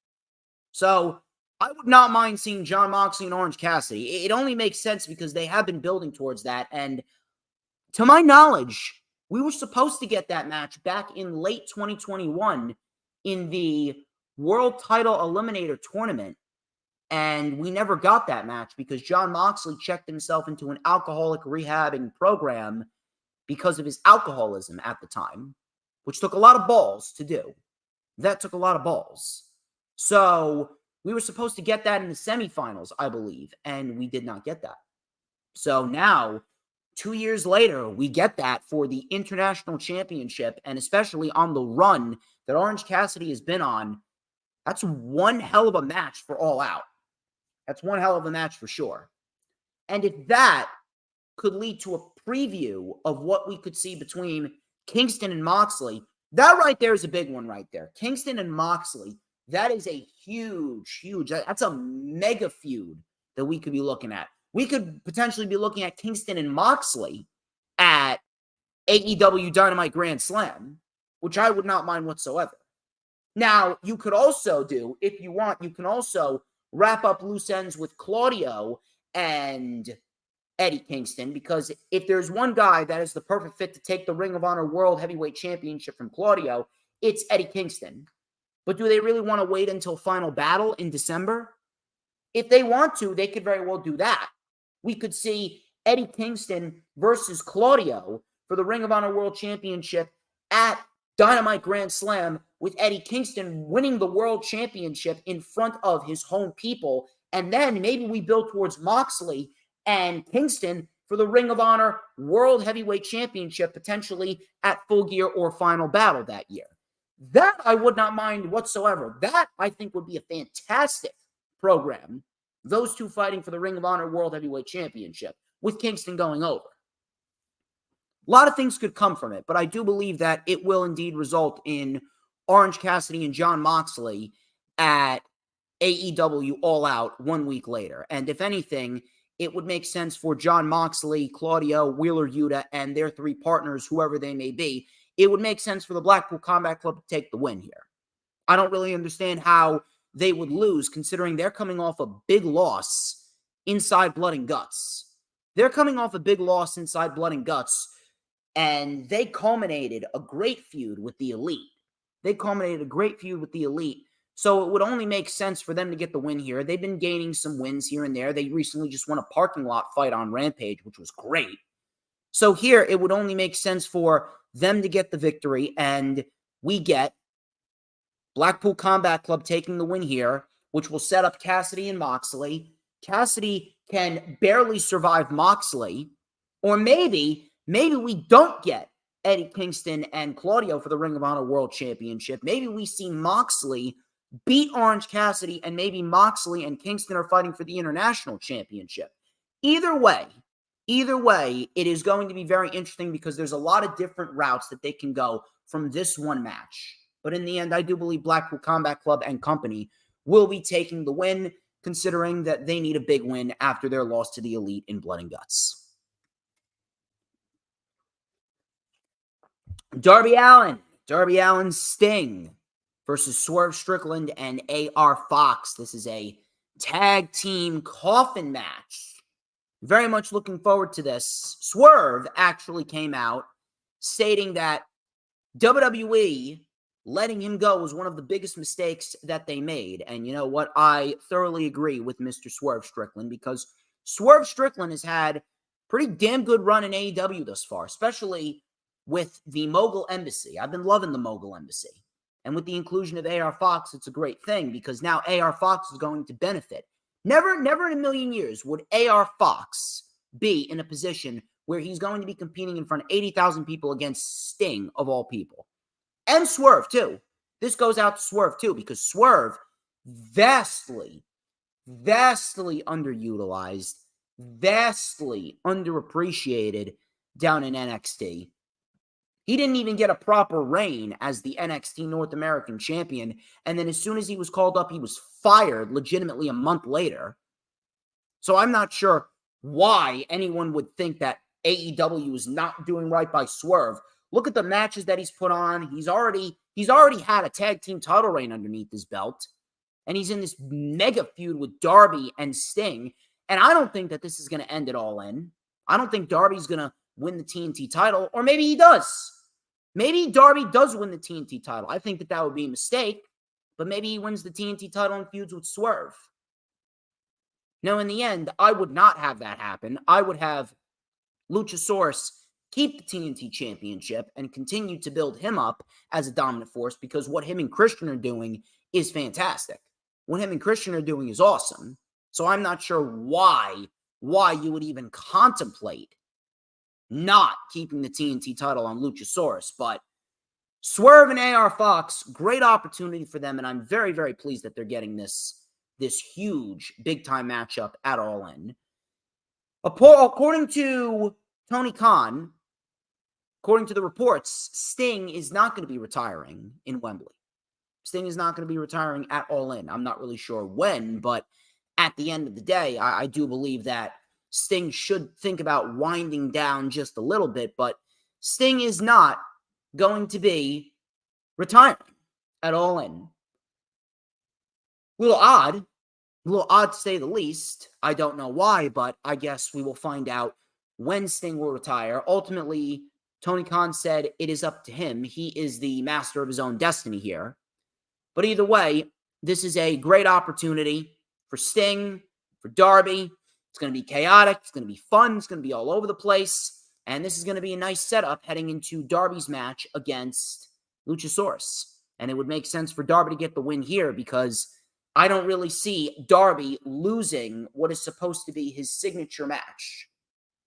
So, I would not mind seeing Jon Moxley and Orange Cassidy. It only makes sense because they have been building towards that. And to my knowledge, we were supposed to get that match back in late 2021 in the World Title Eliminator Tournament. And we never got that match because Jon Moxley checked himself into an alcoholic rehabbing program because of his alcoholism at the time, which took a lot of balls to do. That took a lot of balls. So we were supposed to get that in the semifinals, I believe, and we did not get that. So now, 2 years later, we get that for the International Championship, and especially on the run that Orange Cassidy has been on. That's one hell of a match for All Out. That's one hell of a match for sure. And if that could lead to a preview of what we could see between Kingston and Moxley, that right there is a big one right there. Kingston and Moxley That is a huge, that's a mega feud that we could be looking at. We could potentially be looking at Kingston and Moxley at AEW Dynamite Grand Slam, which I would not mind whatsoever. Now, you could also do, if you want, you can also wrap up loose ends with Claudio and Eddie Kingston, because if there's one guy that is the perfect fit to take the Ring of Honor World Heavyweight Championship from Claudio, it's Eddie Kingston. But do they really want to wait until Final Battle in December? If they want to, they could very well do that. We could see Eddie Kingston versus Claudio for the Ring of Honor World Championship at Dynamite Grand Slam, with Eddie Kingston winning the World Championship in front of his home people. And then maybe we build towards Moxley and Kingston for the Ring of Honor World Heavyweight Championship, potentially at Full Gear or Final Battle that year. That I would not mind whatsoever. That, I think, would be a fantastic program. Those two fighting for the Ring of Honor World Heavyweight Championship, with Kingston going over. A lot of things could come from it, but I do believe that it will indeed result in Orange Cassidy and Jon Moxley at AEW All Out 1 week later. And if anything, it would make sense for Jon Moxley, Claudio, Wheeler Yuta, and their three partners, whoever they may be. It would make sense for the Blackpool Combat Club to take the win here. I don't really understand how they would lose, considering they're coming off a big loss inside Blood and Guts. They're coming off a big loss inside Blood and Guts, and they culminated a great feud with the Elite. So it would only make sense for them to get the win here. They've been gaining some wins here and there. They recently just won a parking lot fight on Rampage, which was great. So here, it would only make sense for them to get the victory, and we get Blackpool Combat Club taking the win here, which will set up Cassidy and Moxley. Cassidy can barely survive Moxley, or maybe we don't get Eddie Kingston and Claudio for the Ring of Honor World Championship. Maybe we see Moxley beat Orange Cassidy, and maybe Moxley and Kingston are fighting for the International Championship. Either way, it is going to be very interesting, because there's a lot of different routes that they can go from this one match. But in the end, I do believe Blackpool Combat Club and company will be taking the win, considering that they need a big win after their loss to the Elite in Blood and Guts. Darby Allin Sting versus Swerve Strickland and AR Fox. This is a tag team coffin match. Very much looking forward to this. Swerve actually came out stating that WWE letting him go was one of the biggest mistakes that they made. And you know what? I thoroughly agree with Mr. Swerve Strickland, because Swerve Strickland has had pretty damn good run in AEW thus far, especially with the Mogul Embassy. I've been loving the Mogul Embassy. And with the inclusion of AR Fox, it's a great thing, because now AR Fox is going to benefit. Never in a million years would AR Fox be in a position where he's going to be competing in front of 80,000 people against Sting, of all people. And Swerve, too. This goes out to Swerve, too, because Swerve, vastly underutilized, vastly underappreciated down in NXT. He didn't even get a proper reign as the NXT North American champion. And then as soon as he was called up, he was fired legitimately a month later. So I'm not sure why anyone would think that AEW is not doing right by Swerve. Look at the matches that he's put on. He's already had a tag team title reign underneath his belt. And he's in this mega feud with Darby and Sting. And I don't think that this is going to end it all in. I don't think Darby's going to win the TNT title. Or maybe he does. Maybe Darby does win the TNT title. I think that would be a mistake. But maybe he wins the TNT title and feuds with Swerve. Now, in the end, I would not have that happen. I would have Luchasaurus keep the TNT championship and continue to build him up as a dominant force, because what him and Christian are doing is fantastic. What him and Christian are doing is awesome. So I'm not sure why you would even contemplate not keeping the TNT title on Luchasaurus. But Swerve and AR Fox, great opportunity for them, and I'm very, very pleased that they're getting this huge, big-time matchup at All In. According to Tony Khan, according to the reports, Sting is not going to be retiring in Wembley. Sting is not going to be retiring at All In. I'm not really sure when, but at the end of the day, I do believe that Sting should think about winding down just a little bit, but Sting is not going to be retiring at All In. A little odd to say the least. I don't know why, but I guess we will find out when Sting will retire. Ultimately, Tony Khan said it is up to him. He is the master of his own destiny here. But either way, this is a great opportunity for Sting, for Darby. It's going to be chaotic. It's going to be fun. It's going to be all over the place. And this is going to be a nice setup heading into Darby's match against Luchasaurus. And it would make sense for Darby to get the win here because I don't really see Darby losing what is supposed to be his signature match.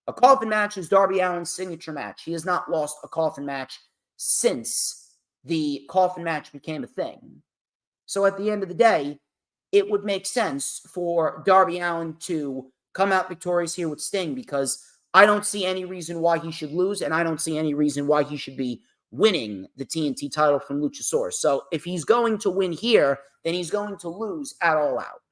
A coffin match is Darby Allin's signature match. He has not lost a coffin match since the coffin match became a thing. So at the end of the day, it would make sense for Darby Allin to come out victorious here with Sting because I don't see any reason why he should lose, and I don't see any reason why he should be winning the TNT title from Luchasaurus. So if he's going to win here, then he's going to lose at All Out.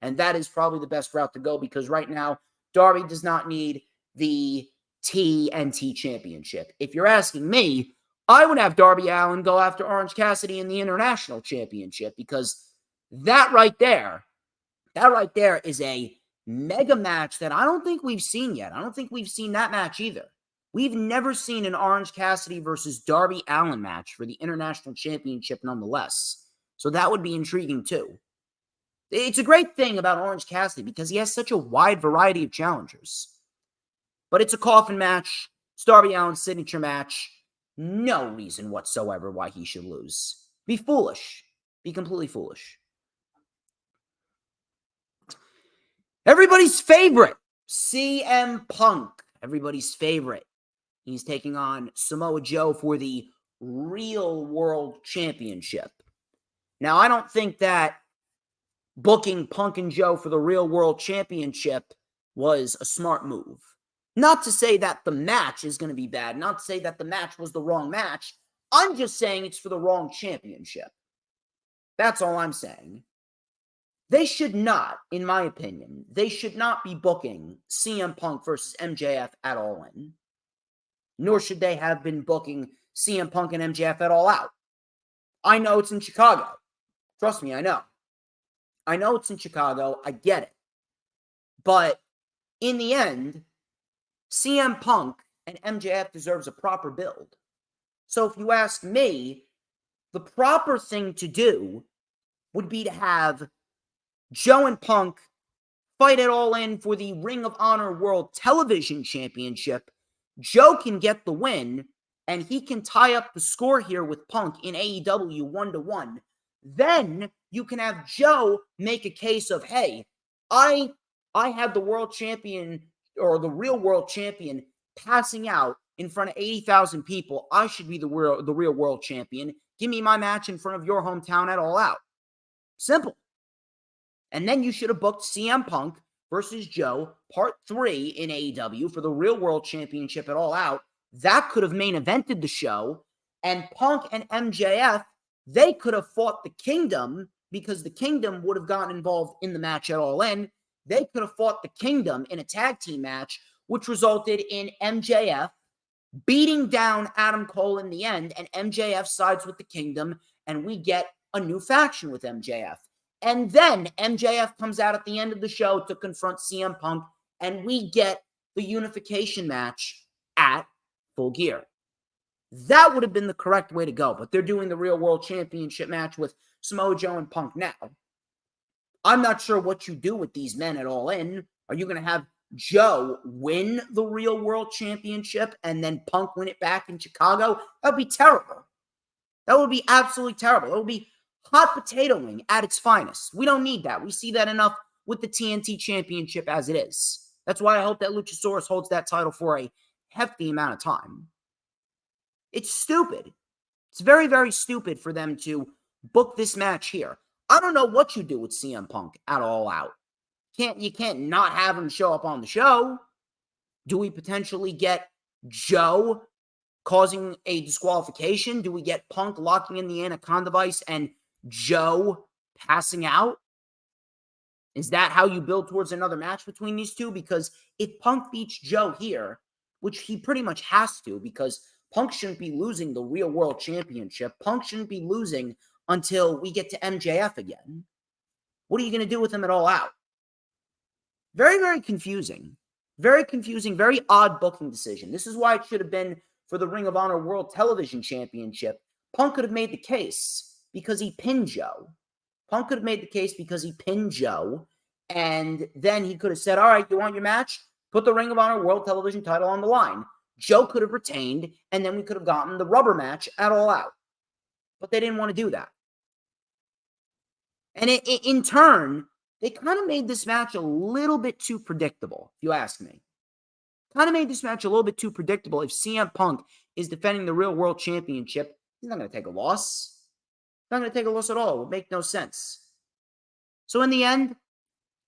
And that is probably the best route to go because right now, Darby does not need the TNT Championship. If you're asking me, I would have Darby Allin go after Orange Cassidy in the International Championship because that right there is a mega match that I don't think we've seen yet. I don't think we've seen that match either. We've never seen an Orange Cassidy versus Darby Allin match for the International Championship nonetheless. So that would be intriguing too. It's a great thing about Orange Cassidy because he has such a wide variety of challengers. But it's a coffin match. It's Darby Allin's signature match. No reason whatsoever why he should lose. Be foolish. Be completely foolish. Everybody's favorite, CM Punk. Everybody's favorite. He's taking on Samoa Joe for the Real World Championship. Now, I don't think that booking Punk and Joe for the Real World Championship was a smart move. Not to say that the match is going to be bad. Not to say that the match was the wrong match. I'm just saying it's for the wrong championship. That's all I'm saying. They should not, in my opinion, they should not be booking CM Punk versus MJF at All In. Nor should they have been booking CM Punk and MJF at All Out. I know it's in Chicago. Trust me, I know. I know it's in Chicago. I get it. But in the end, CM Punk and MJF deserves a proper build. So if you ask me, the proper thing to do would be to have Joe and Punk fight it all in for the Ring of Honor World Television Championship. Joe can get the win, and he can tie up the score here with Punk in AEW 1-1. Then you can have Joe make a case of, hey, I have the world champion or the real world champion passing out in front of 80,000 people. I should be the real world champion. Give me my match in front of your hometown at All Out. Simple. And then you should have booked CM Punk versus Joe, Part 3 in AEW for the Real World Championship at All Out. That could have main evented the show. And Punk and MJF, they could have fought the Kingdom because the Kingdom would have gotten involved in the match at All In. They could have fought the Kingdom in a tag team match, which resulted in MJF beating down Adam Cole in the end, and MJF sides with the Kingdom, and we get a new faction with MJF. And then MJF comes out at the end of the show to confront CM Punk, and we get the unification match at Full Gear. That would have been the correct way to go, but they're doing the Real World Championship match with Samoa Joe and Punk now. I'm not sure what you do with these men at All In. Are you going to have Joe win the Real World Championship and then Punk win it back in Chicago? That would be terrible. That would be absolutely terrible. It would be hot potatoing at its finest. We don't need that. We see that enough with the TNT Championship as it is. That's why I hope that Luchasaurus holds that title for a hefty amount of time. It's stupid. It's very, very stupid for them to book this match here. I don't know what you do with CM Punk at All Out. You can't not have him show up on the show. Do we potentially get Joe causing a disqualification? Do we get Punk locking in the Anaconda Vice and Joe passing out? Is that how you build towards another match between these two? Because if Punk beats Joe here, which he pretty much has to, because Punk shouldn't be losing the real world championship. Punk shouldn't be losing until we get to MJF again. What are you going to do with him at All Out? Very, very confusing. Very confusing, very odd booking decision. This is why it should have been for the Ring of Honor World Television Championship. Punk could have made the case because he pinned Joe. Punk could have made the case because he pinned Joe, and then he could have said, all right, you want your match? Put the Ring of Honor World Television title on the line. Joe could have retained, and then we could have gotten the rubber match at All Out. But they didn't want to do that. And in turn, they kind of made this match a little bit too predictable, if you ask me. Kind of made this match a little bit too predictable. If CM Punk is defending the Real World Championship, he's not going to take a loss. He's not going to take a loss at all. It would make no sense. So in the end,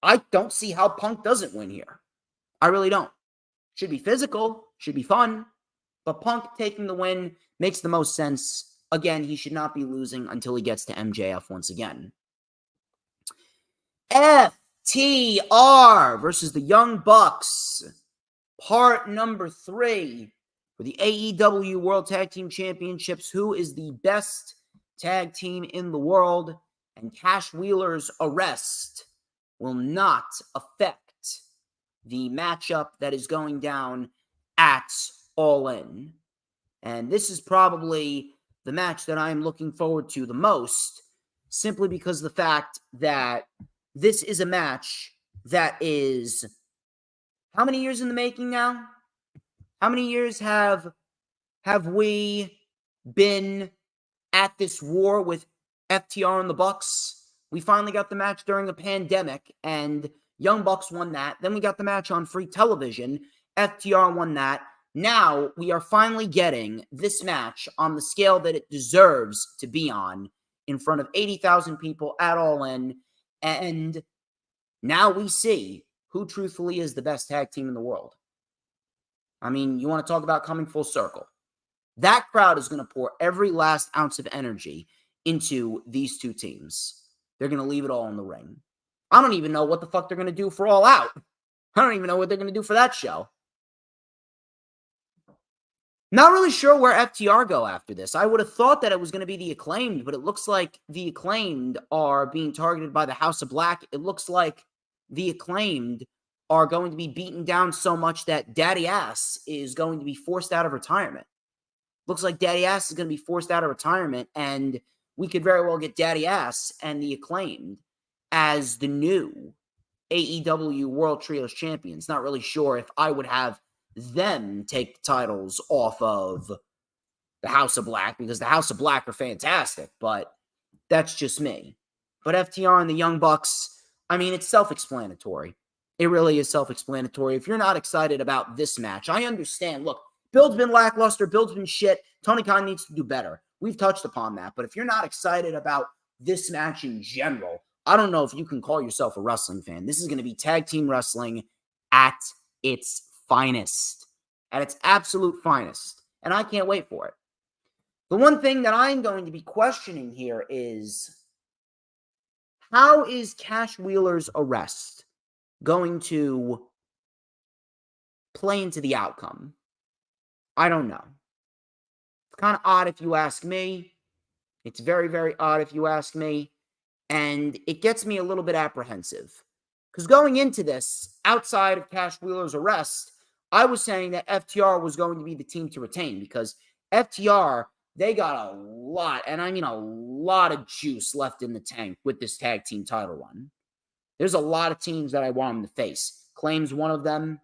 I don't see how Punk doesn't win here. I really don't. Should be physical, should be fun, but Punk taking the win makes the most sense. Again, he should not be losing until he gets to MJF once again. FTR versus the Young Bucks. Part number 3 for the AEW World Tag Team Championships. Who is the best tag team in the world? And Cash Wheeler's arrest will not affect the matchup that is going down at All In. And this is probably the match that I'm looking forward to the most, simply because of the fact that this is a match that is, how many years in the making now? How many years have we been at this war with FTR and the Bucks? We finally got the match during a pandemic, and Young Bucks won that. Then we got the match on free television. FTR won that. Now we are finally getting this match on the scale that it deserves to be on, in front of 80,000 people at All In. And now we see who truthfully is the best tag team in the world. I mean, you want to talk about coming full circle. That crowd is going to pour every last ounce of energy into these two teams. They're going to leave it all in the ring. I don't even know what the fuck they're going to do for All Out. I don't even know what they're going to do for that show. Not really sure where FTR go after this. I would have thought that it was going to be the Acclaimed, but it looks like the Acclaimed are being targeted by the House of Black. It looks like the Acclaimed are going to be beaten down so much that Daddy Ass is going to be forced out of retirement. Looks like Daddy Ass is going to be forced out of retirement, and we could very well get Daddy Ass and the Acclaimed as the new AEW World Trios Champions. Not really sure if I would have them take the titles off of the House of Black, because the House of Black are fantastic, but that's just me. But FTR and the Young Bucks, I mean, it's self-explanatory. It really is self-explanatory. If you're not excited about this match, I understand. Look, build's been lackluster, build's been shit. Tony Khan needs to do better. We've touched upon that. But if you're not excited about this match in general, I don't know if you can call yourself a wrestling fan. This is going to be tag team wrestling at its finest, at its absolute finest. And I can't wait for it. The one thing that I'm going to be questioning here is, how is Cash Wheeler's arrest going to play into the outcome? I don't know. It's kind of odd if you ask me. It's very, very odd if you ask me. And it gets me a little bit apprehensive. Because going into this, outside of Cash Wheeler's arrest, I was saying that FTR was going to be the team to retain, because FTR, they got a lot, and I mean a lot of juice left in the tank with this tag team title run. There's a lot of teams that I want them to face. Claim's one of them.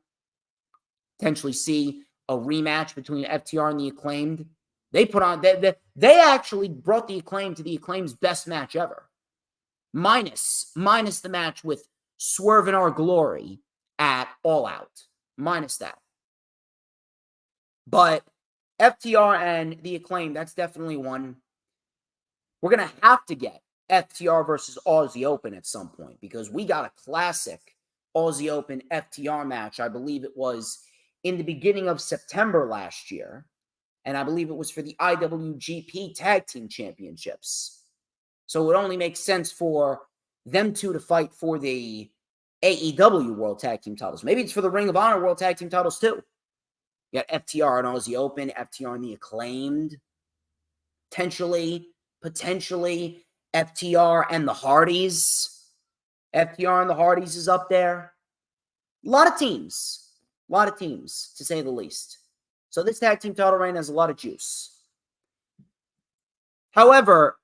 Potentially see a rematch between FTR and the Acclaimed. They put on, they actually brought the Acclaim to the Acclaim's best match ever. Minus the match with Swerve in Our Glory at All Out. Minus that. But FTR and the Acclaim, that's definitely one. We're going to have to get FTR versus Aussie Open at some point, because we got a classic Aussie Open FTR match. I believe it was in the beginning of September last year. And I believe it was for the IWGP Tag Team Championships. So it only makes sense for them two to fight for the AEW World Tag Team titles. Maybe it's for the Ring of Honor World Tag Team titles too. You got FTR and Aussie Open, FTR and the Acclaimed. Potentially FTR and the Hardys. FTR and the Hardys is up there. A lot of teams, to say the least. So this tag team title reign has a lot of juice. However,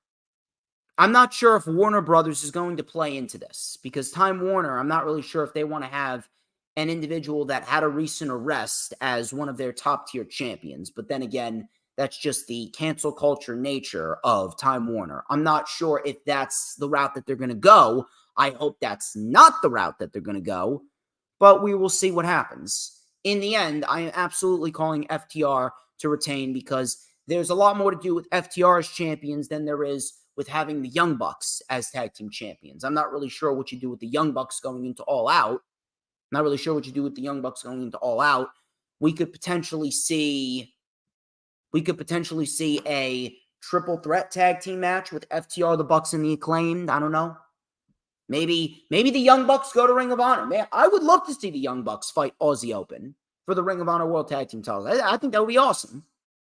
I'm not sure if Warner Brothers is going to play into this, because Time Warner, I'm not really sure if they want to have an individual that had a recent arrest as one of their top-tier champions. But then again, that's just the cancel culture nature of Time Warner. I'm not sure if that's the route that they're going to go. I hope that's not the route that they're going to go, but we will see what happens. In the end, I am absolutely calling FTR to retain, because there's a lot more to do with FTR as champions than there is with having the Young Bucks as tag team champions. I'm not really sure what you do with the Young Bucks going into All Out. We could potentially see a triple threat tag team match with FTR, the Bucks, and the Acclaimed. I don't know. Maybe the Young Bucks go to Ring of Honor. Man, I would love to see the Young Bucks fight Aussie Open for the Ring of Honor World Tag Team titles. I think that would be awesome.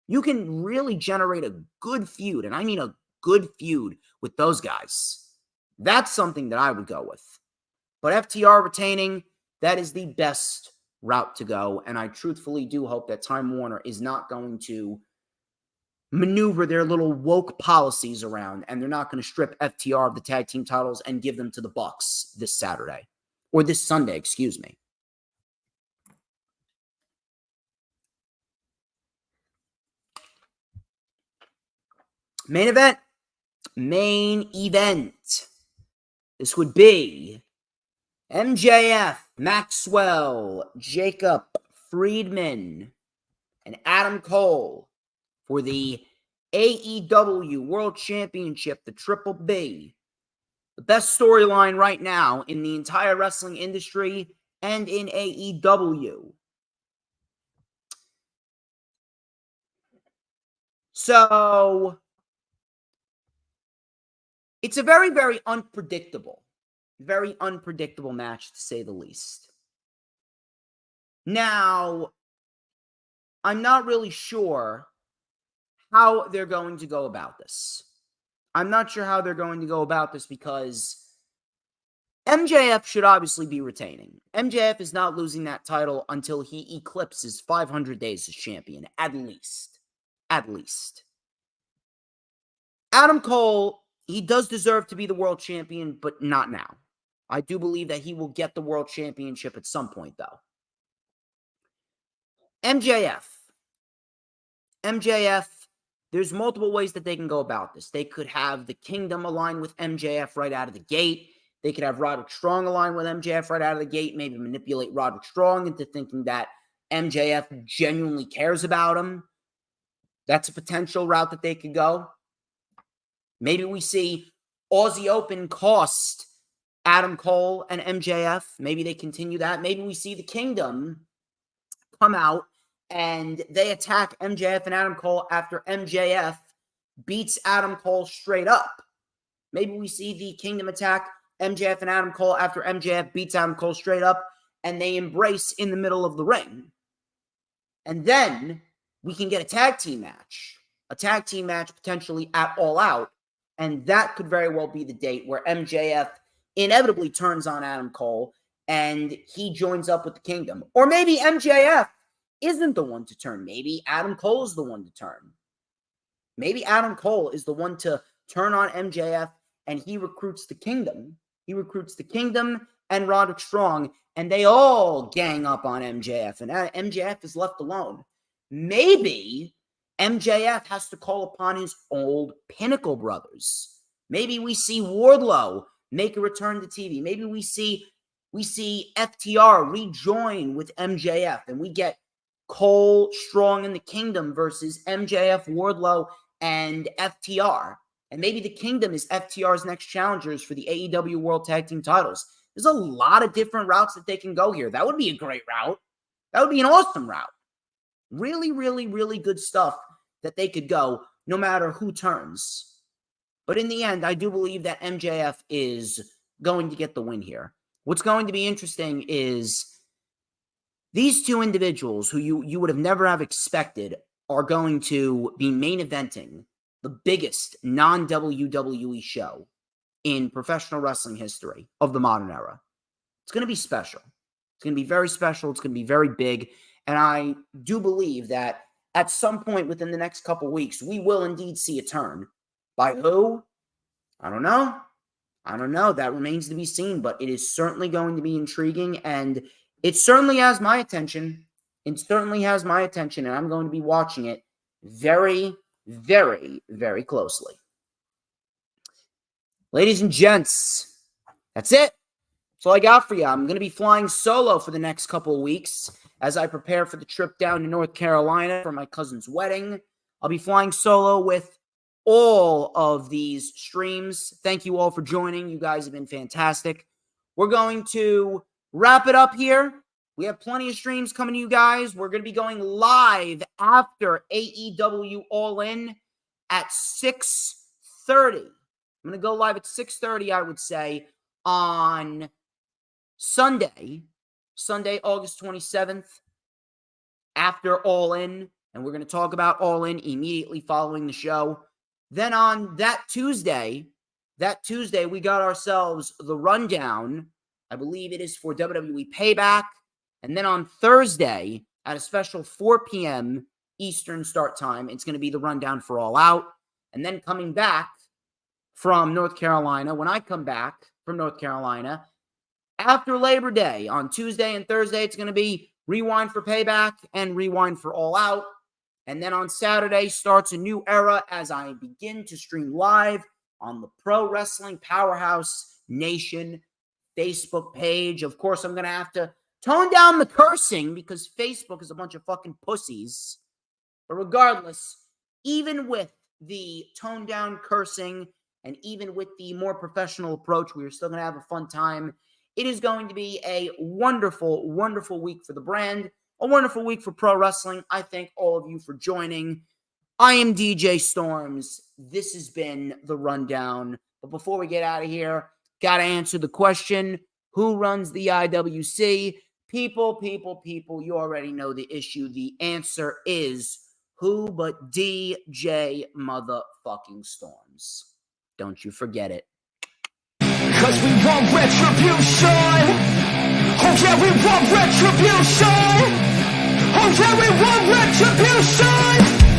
You can really generate a good feud, and I mean a good feud with those guys. That's something that I would go with. But FTR retaining, that is the best route to go, and I truthfully do hope that Time Warner is not going to maneuver their little woke policies around, and they're not going to strip FTR of the tag team titles and give them to the Bucks this Saturday. Or this Sunday, excuse me. Main event. This would be MJF, Maxwell, Jacob Friedman, and Adam Cole for the AEW World Championship, the Triple B. The best storyline right now in the entire wrestling industry and in AEW. So, it's a very, very unpredictable match, to say the least. Now, I'm not really sure how they're going to go about this. Because MJF should obviously be retaining. MJF is not losing that title until he eclipses 500 days as champion, at least. Adam Cole, he does deserve to be the world champion, but not now. I do believe that he will get the world championship at some point, though. MJF, there's multiple ways that they can go about this. They could have the Kingdom align with MJF right out of the gate. They could have Roderick Strong align with MJF right out of the gate, maybe manipulate Roderick Strong into thinking that MJF genuinely cares about him. That's a potential route that they could go. Maybe we see Aussie Open cost Adam Cole and MJF. Maybe they continue that. Maybe we see the Kingdom come out and they attack MJF and Adam Cole after MJF beats Adam Cole straight up. Maybe we see the Kingdom attack MJF and Adam Cole after MJF beats Adam Cole straight up and they embrace in the middle of the ring. And then we can get a tag team match potentially at All Out. And that could very well be the date where MJF inevitably turns on Adam Cole and he joins up with the Kingdom. Or maybe MJF isn't the one to turn. Maybe Adam Cole is the one to turn. Maybe Adam Cole is the one to turn on MJF and he recruits the Kingdom. He recruits the Kingdom and Roderick Strong, and they all gang up on MJF, and MJF is left alone. Maybe MJF has to call upon his old Pinnacle brothers. Maybe we see Wardlow make a return to TV. Maybe we see FTR rejoin with MJF, and we get Cole, Strong, and the Kingdom versus MJF, Wardlow, and FTR. And maybe the Kingdom is FTR's next challengers for the AEW World Tag Team titles. There's a lot of different routes that they can go here. That would be a great route. That would be an awesome route. Really, really, really good stuff that they could go no matter who turns. But in the end, I do believe that MJF is going to get the win here. What's going to be interesting is these two individuals who you would have never have expected are going to be main eventing the biggest non-WWE show in professional wrestling history of the modern era. It's going to be special. It's going to be very special. It's going to be very big. And I do believe that at some point within the next couple weeks, we will indeed see a turn. By who? I don't know. That remains to be seen, but it is certainly going to be intriguing, and it certainly has my attention. And I'm going to be watching it very, very, very closely. Ladies and gents, that's it. That's all I got for you. I'm going to be flying solo for the next couple of weeks as I prepare for the trip down to North Carolina for my cousin's wedding. I'll be flying solo with all of these streams. Thank you all for joining. You guys have been fantastic. We're going to wrap it up here. We have plenty of streams coming to you guys. We're going to be going live after AEW All In at 6:30. I'm going to go live at 6:30, I would say, on Sunday, August 27th, after All In. And we're going to talk about All In immediately following the show. Then on that Tuesday, we got ourselves the rundown. I believe it is for WWE Payback. And then on Thursday, at a special 4 p.m. Eastern start time, it's going to be the rundown for All Out. And then coming back from North Carolina, when I come back from North Carolina, after Labor Day, on Tuesday and Thursday, it's going to be Rewind for Payback and Rewind for All Out. And then on Saturday starts a new era as I begin to stream live on the Pro Wrestling Powerhouse Nation Facebook page. Of course, I'm going to have to tone down the cursing because Facebook is a bunch of fucking pussies. But regardless, even with the toned down cursing and even with the more professional approach, we are still going to have a fun time. It is going to be a wonderful, wonderful week for the brand. A wonderful week for pro wrestling. I thank all of you for joining. I am DJ Storms. This has been The Rundown. But before we get out of here, got to answer the question, who runs the IWC? People, you already know the issue. The answer is who but DJ motherfucking Storms. Don't you forget it. 'Cause we want retribution. Oh yeah, we want retribution. Oh yeah, we want retribution.